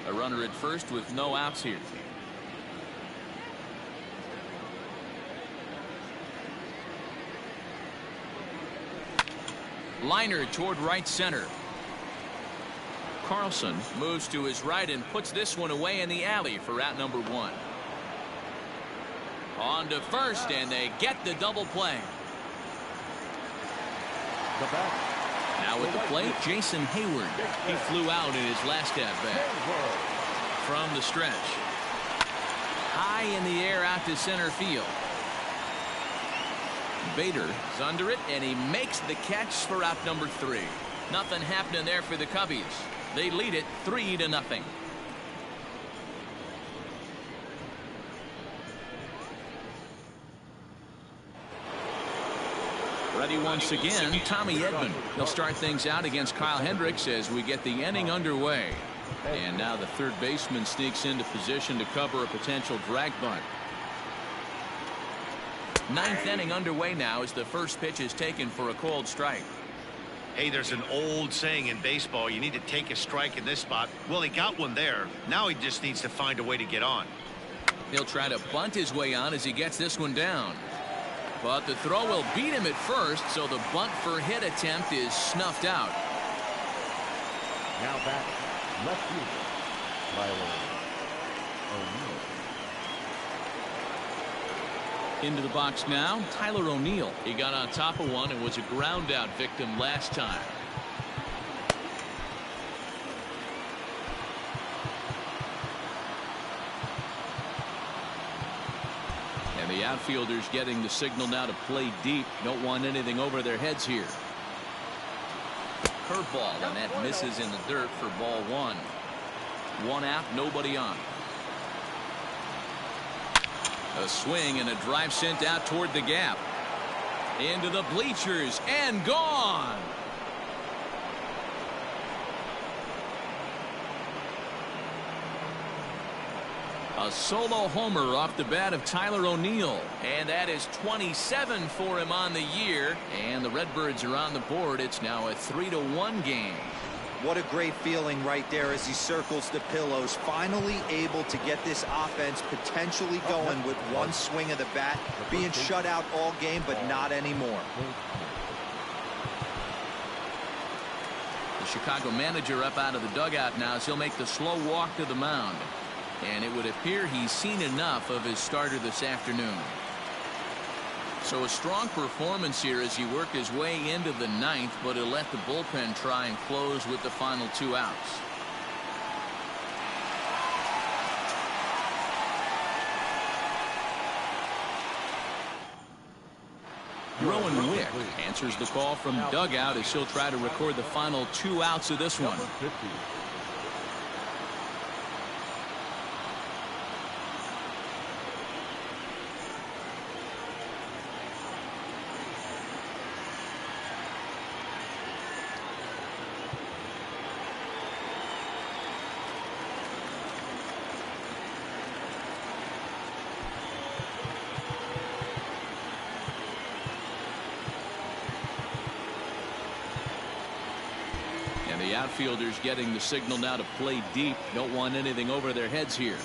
A runner at first with no outs here. Liner toward right center. Carlson moves to his right and puts this one away in the alley for out number 1. On to first, and they get the double play. Now at the plate, Jason Hayward. He flew out in his last at-bat. From the stretch. High in the air out to center field. Bader is under it, and he makes the catch for out number 3. Nothing happening there for the Cubbies. They lead it 3-0. Ready once again, Tommy Edman. He'll start things out against Kyle Hendricks as we get the inning underway. And now the third baseman sneaks into position to cover a potential drag bunt. 9th inning underway now as the first pitch is taken for a called strike. Hey, there's an old saying in baseball, you need to take a strike in this spot. Well, he got one there. Now he just needs to find a way to get on. He'll try to bunt his way on as he gets this one down. But the throw will beat him at first, so the bunt for hit attempt is snuffed out. Now back, left fielder, Tyler O'Neill. Into the box now, Tyler O'Neill. He got on top of one and was a ground out victim last time. And the outfielders getting the signal now to play deep. Don't want anything over their heads here. Curveball, and that misses in the dirt for ball 1. 1 out, nobody on. A swing and a drive sent out toward the gap. Into the bleachers and gone. A solo homer off the bat of Tyler O'Neill, and that is 27 for him on the year, and the Redbirds are on the board. It's now a 3-1 game. What a great feeling right there as he circles the pillows, finally able to get this offense potentially going with one swing of the bat, being shut out all game, but not anymore. The Chicago manager up out of the dugout now as he'll make the slow walk to the mound. And it would appear he's seen enough of his starter this afternoon. So a strong performance here as he worked his way into the 9th, but he'll let the bullpen try and close with the final 2 outs. Rowan Wick answers the call from dugout as he'll try to record the final 2 outs of this one. And the outfielders getting the signal now to play deep. Don't want anything over their heads here.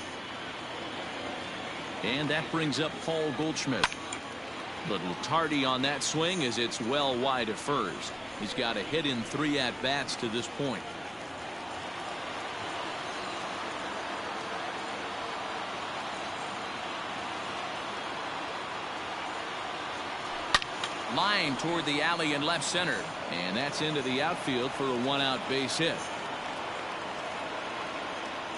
And that brings up Paul Goldschmidt. Little tardy on that swing as it's well wide of first. He's got a hit in 3 at-bats to this point. Line toward the alley in left center. And that's into the outfield for a 1-out base hit.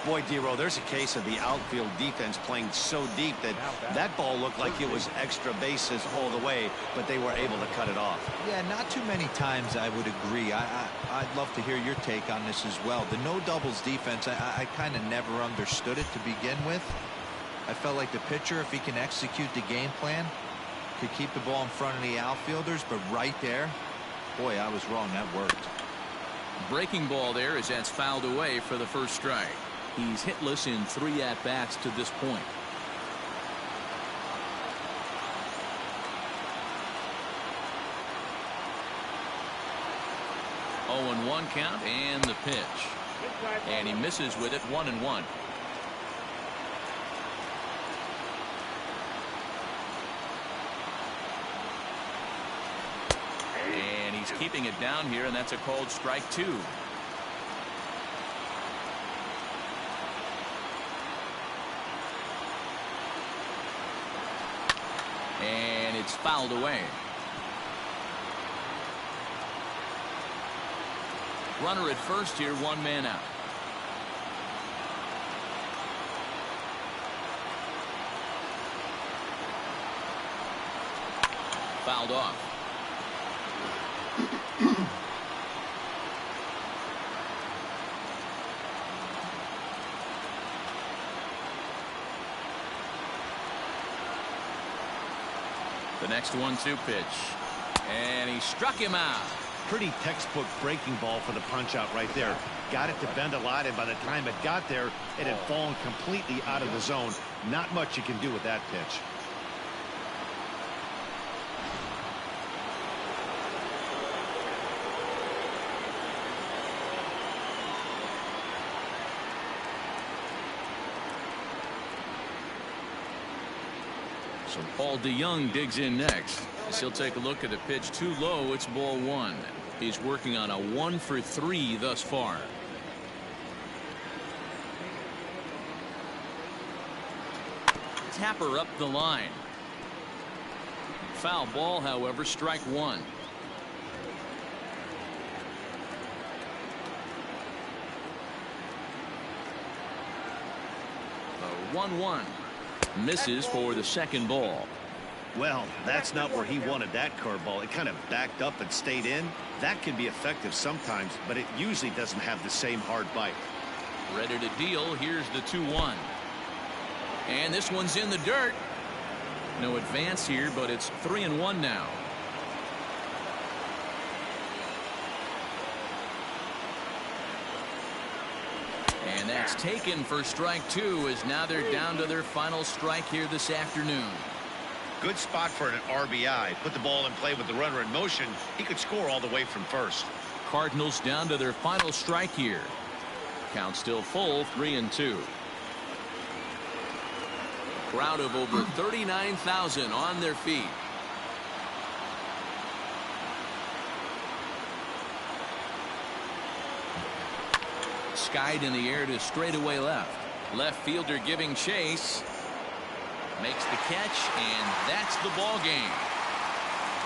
Boy, Dero, there's a case of the outfield defense playing so deep that that ball looked like it was extra bases all the way, but they were able to cut it off. Yeah, not too many times I would agree. I'd love to hear your take on this as well. The no doubles defense, I kind of never understood it to begin with. I felt like the pitcher, if he can execute the game plan, could keep the ball in front of the outfielders, but right there, boy, I was wrong. That worked. Breaking ball there as that's fouled away for the first strike. He's hitless in 3 at-bats to this point. Oh, 0-1 count and the pitch. And he misses with it. 1-1. And he's keeping it down here, and that's a called strike 2. And it's fouled away. Runner at first here, 1 man out. Fouled off. The next 1-2 pitch. And he struck him out. Pretty textbook breaking ball for the punch out right there. Got it to bend a lot, and by the time it got there, it had fallen completely out of the zone. Not much you can do with that pitch. So Paul DeYoung digs in next. As he'll take a look at the pitch too low. It's ball 1. He's working on a 1 for 3 thus far. Tapper up the line. Foul ball, however, strike 1. The 1-1. Misses for the second ball. Well, that's not where he wanted that curveball. It kind of backed up and stayed in. That can be effective sometimes, but it usually doesn't have the same hard bite. Ready to deal. Here's the 2-1. And this one's in the dirt. No advance here, but it's 3-1 now. And that's taken for strike 2, as now they're down to their final strike here this afternoon. Good spot for an RBI. Put the ball in play with the runner in motion. He could score all the way from first. Cardinals down to their final strike here. Count still full, 3-2. Crowd of over 39,000 on their feet. Skied in the air to straightaway left. Left fielder giving chase. Makes the catch, and that's the ball game.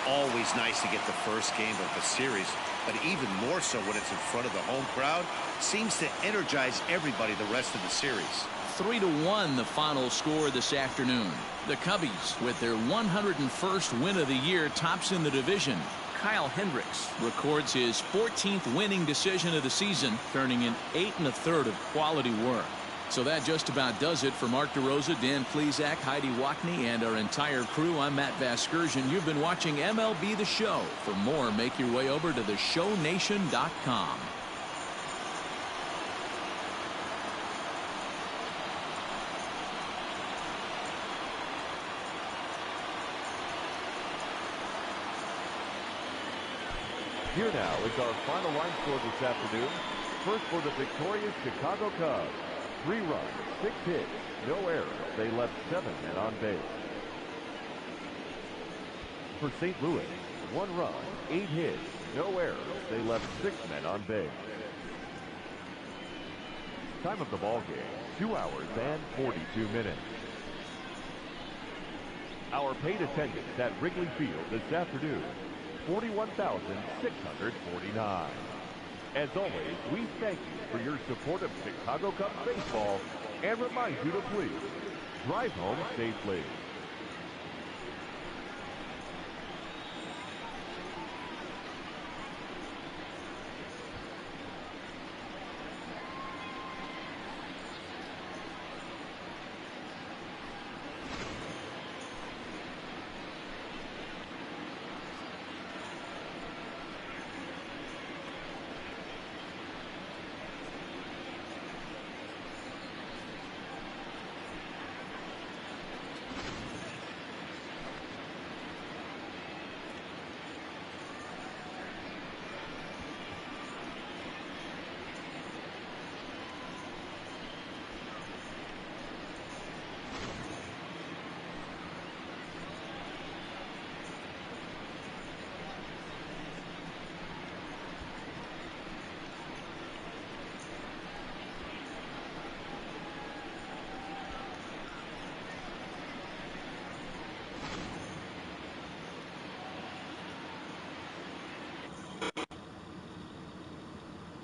Always nice to get the first game of the series, but even more so when it's in front of the home crowd. Seems to energize everybody the rest of the series. 3-1 the final score this afternoon. The Cubbies, with their 101st win of the year, tops in the division. Kyle Hendricks records his 14th winning decision of the season, turning in 8 1/3 of quality work. So that just about does it for Mark DeRosa, Dan Plesac, Heidi Wackney, and our entire crew. I'm Matt Vasgersian. You've been watching MLB The Show. For more, make your way over to theshownation.com. Here now is our final line score this afternoon. First for the victorious Chicago Cubs. 3 runs, 6 hits, no errors. They left 7 men on base. For St. Louis, 1 run, 8 hits, no errors. They left 6 men on base. Time of the ball game, 2 hours and 42 minutes. Our paid attendance at Wrigley Field this afternoon, 41,649. As always, we thank you for your support of Chicago Cubs baseball and remind you to please drive home safely.